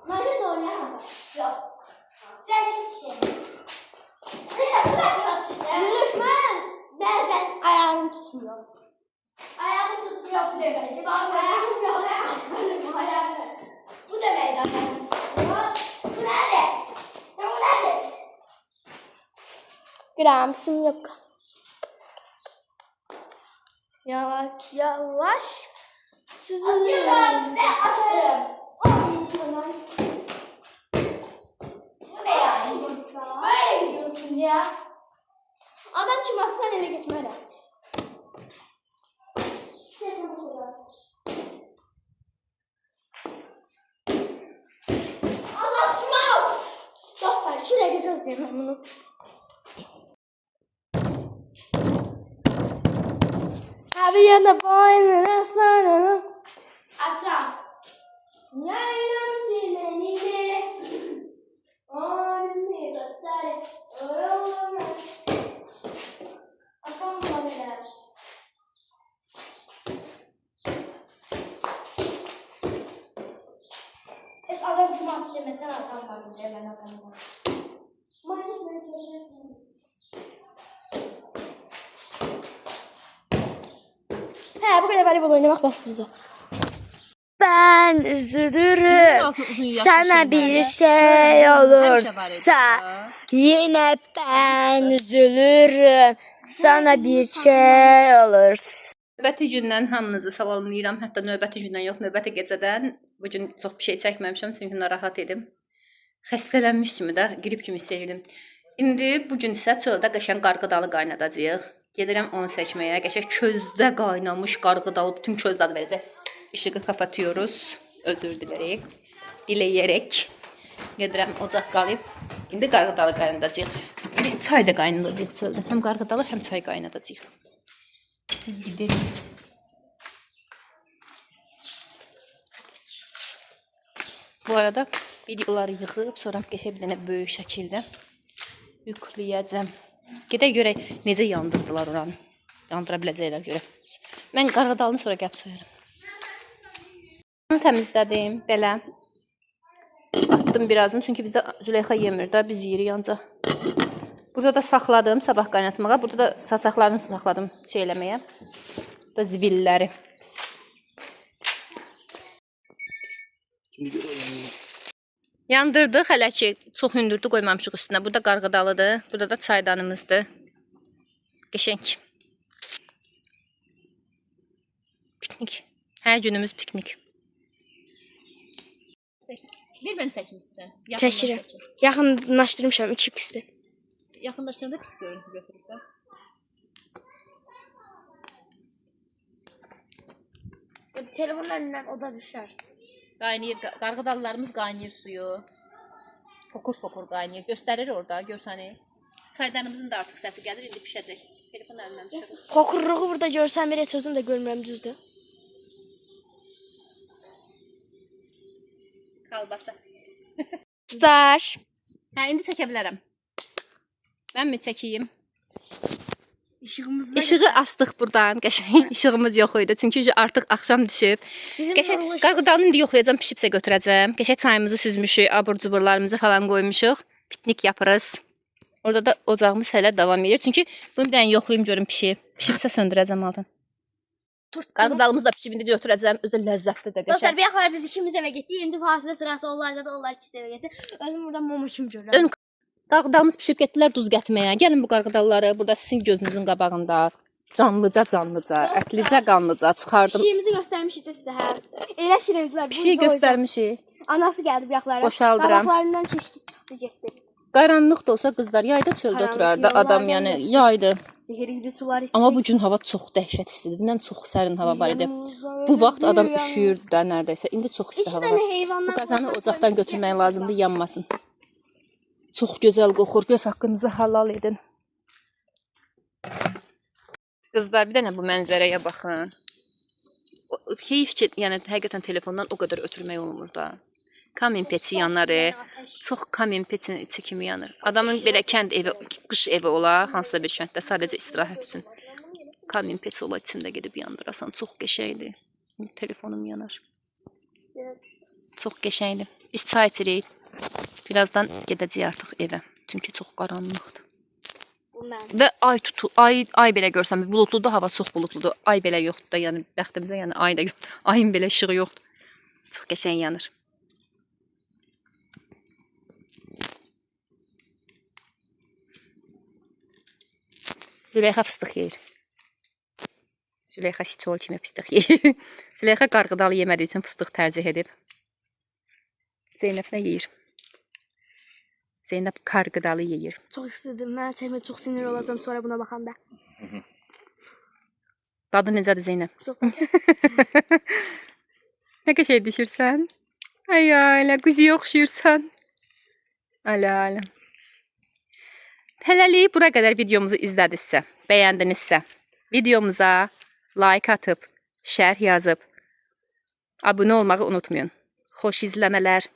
Böyle de oynayamam. Yok. Sen hiç şey. Sen de atışlar. Yürütmem. Bazen ayağım tutmuyor. Ayağımı tutuyor bu demeydi. Bak ayağım yok. Ayağım. Bu demeydi ayağım. Bu nerede? Sen bu nerede? Gramsım yok. Yavaş yavaş. Atıyorum ben. Ne atıyorum? Bu ne yani? Böyle gidiyorsun ya. Adam çıkmazsan ele geçme öyle. istəyirəm mən bunu. Abi yana boynuna sarılın. Atraf. Yaylan çimenine. Onun bir batare. Oralama. Atam kamera. Adam kumat demesen atam var. Hemen atam var. Hə, bu qədər voleybol oynamaq bəsdir bizə. Ben üzülürüm. Sana bir şey olursa yine ben üzülürüm. Sana bir şey olursa. Növbəti gündən hamınızı salamlayıram. Hətta növbəti gündən yox, növbəti gecədən. Bu gün çox bir şey çəkməmişəm çünki narahat idim. Xəstələnmiş kimi də, qrip kimi hiss edirdim. İndi bu gün isə çöldə qəşəng qarğıdalı qaynadacağıq. Gedirəm onu seçməyə. Qəşəng közdə qaynamış qarğıdalı bütün közdadı verəcək. İşığı kapatıyoruz. Özür dileyerek. Gedirəm ocaq qalıb. İndi qarğıdalı qaynadacağıq. İndi çay da qaynadacağıq çöldə. Həm qarğıdalı, həm çay qaynadacağıq. Gidelim. Bu arada videoları yığıb sonra qəşəng bir dənə böyük şəkildə yükləyəcəm. Gedək görək necə yandırdılar oranı. Yandıra biləcəklər görək. Mən qarğıdalını sonra gəlib soyarım. Təmizlədim belə. Atdım birazını çünki bizdə Züleyxa yemir də, biz yeyirik ancaq. Burada da saxladım sabah qaynatmağa. Burada da saçaqlarını saxladım şey eləməyə. Bu da zibilləri. Yandırdıq hələ ki, çox hündürdü qoymamışıq üstünə. Burada qarğıdalıdır, burada da çaydanımızdır. Qəşəng. Piknik. Hər günümüz piknik. Bir ben çəkmişsən. Çəkirəm. Yaxınlaşdırmışam 2x'dir. Yaxınlaşdıranda pis görüntü götürüb də. Telefonun önündən o da düşər. Qaynayır, qarğıdalılarımız qaynayır suyu. Fokur qaynayır. Göstərir orada, görsəni. Çaydanımızın da artıq səsi gəlir, indi pişəcək. Telefon əlindən düşür. Xokurluğu burada görsəm bir heç özüm də görmürəm düzdür. Kalbasa. Star. Hə, indi çəkə bilərəm. Mən mi çəkeyim? İşığımızı İşığı astıq buradan. Qəşəng işığımız yox idi. Çünki artıq axşam düşüb. Qəşəng qarğıdalını indi yoxlayacağam, pişibsə götürəcəm. Qəşəng çayımızı süzmüşük, abur-cuburlarımızı falan qoymuşuq. Piknik yaparız. Orada da ocağımız hələ davam edir. Çünki bunu bir dənə yoxlayım görüm pişib. Pişibsə söndürəcəm altın. Qarğıdalımızı da pişib indi götürəcəm. Özü ləzzətli də Dostlar qəşəng. bir yaxlar biz ikimiz evə getdik. İndi fasilə sırası onlarda da onlar ikisi evə getdi. Özüm burada mum kimi görürəm. Qarğıdalımız pişib getdilər duz getməyə. Gəlin bu qarğıdalları burada sizin gözünüzün qabağında canlıca, ətlicə, qanlıca çıxardım. Pişiyimizi göstərmişik də sizə hə. Elə şirincilər. Pişiyi göstərmişik. Anası gəldi bir yaxlara. Boşaldıram. Qabaqlarından keçdi çıxdı getdi. Qaranlıq da olsa qızlar yayda çöldə Qaranlıq oturardı yollardan adam, yəni geçsin. yaydı. Zehirli bir sular içdik. Amma bu gün hava çox dəhşət istidir. Dündən çox sərin hava var idi. Bu vaxt adam üşüyürdü də neredeyse. İndi çox isti hava var. Bu qazanı ocaqdan götürmək lazımdır, yanmasın. Çox gözəl qoxur. Göz haqqınızı halal edin. Qızlar bir dənə bu mənzərəyə baxın. Keyif ki, yəni həqiqətən telefondan o qədər ötürmək olmur da. Kamin peçi yanarı. Çox kamin peçin içi kimi yanır. Adamın belə kənd evi, qış evi ola, hansısa bir kənddə sadəcə istirahət üçün. Kamin peçi ola içində gedib yandırasan. Çox qəşəngdir. Telefonum yanar. Çox qəşəngdir. Biz çay içirik. Birazdan gedəcəyik artıq evə. Çünki çox qaranlıqdır. Və ay belə görsəm, bulutludur, hava çox bulutludur. Ay belə yoxdur da, yəni bəxtimizə, yəni ay da yox. Ayın belə işığı yoxdur. Çox qəşəng yanır. Züleyxa fıstıq yeyir. Züleyxa siçol kimi fıstıq yeyir. Züleyxa qarğıdalı yemədiyi üçün fıstıq tərcih edib. Zeynəb nə yeyir? Zeynəb qarğıdalı yeyir. Çox istedim. Mən çəkmə çox sinir olacağam sonra buna baxanda. Dadı necədir Zeynəb? Çox. Nə qəşəng düşürsən? Ay, elə quzuya oxşuyursan. Ala. Hələlik bura qədər videomuzu izlədinizsə, bəyəndinizsə, videomuza like atıb, şərh yazıb, abunə olmağı unutmayın. Xoş izləmələr.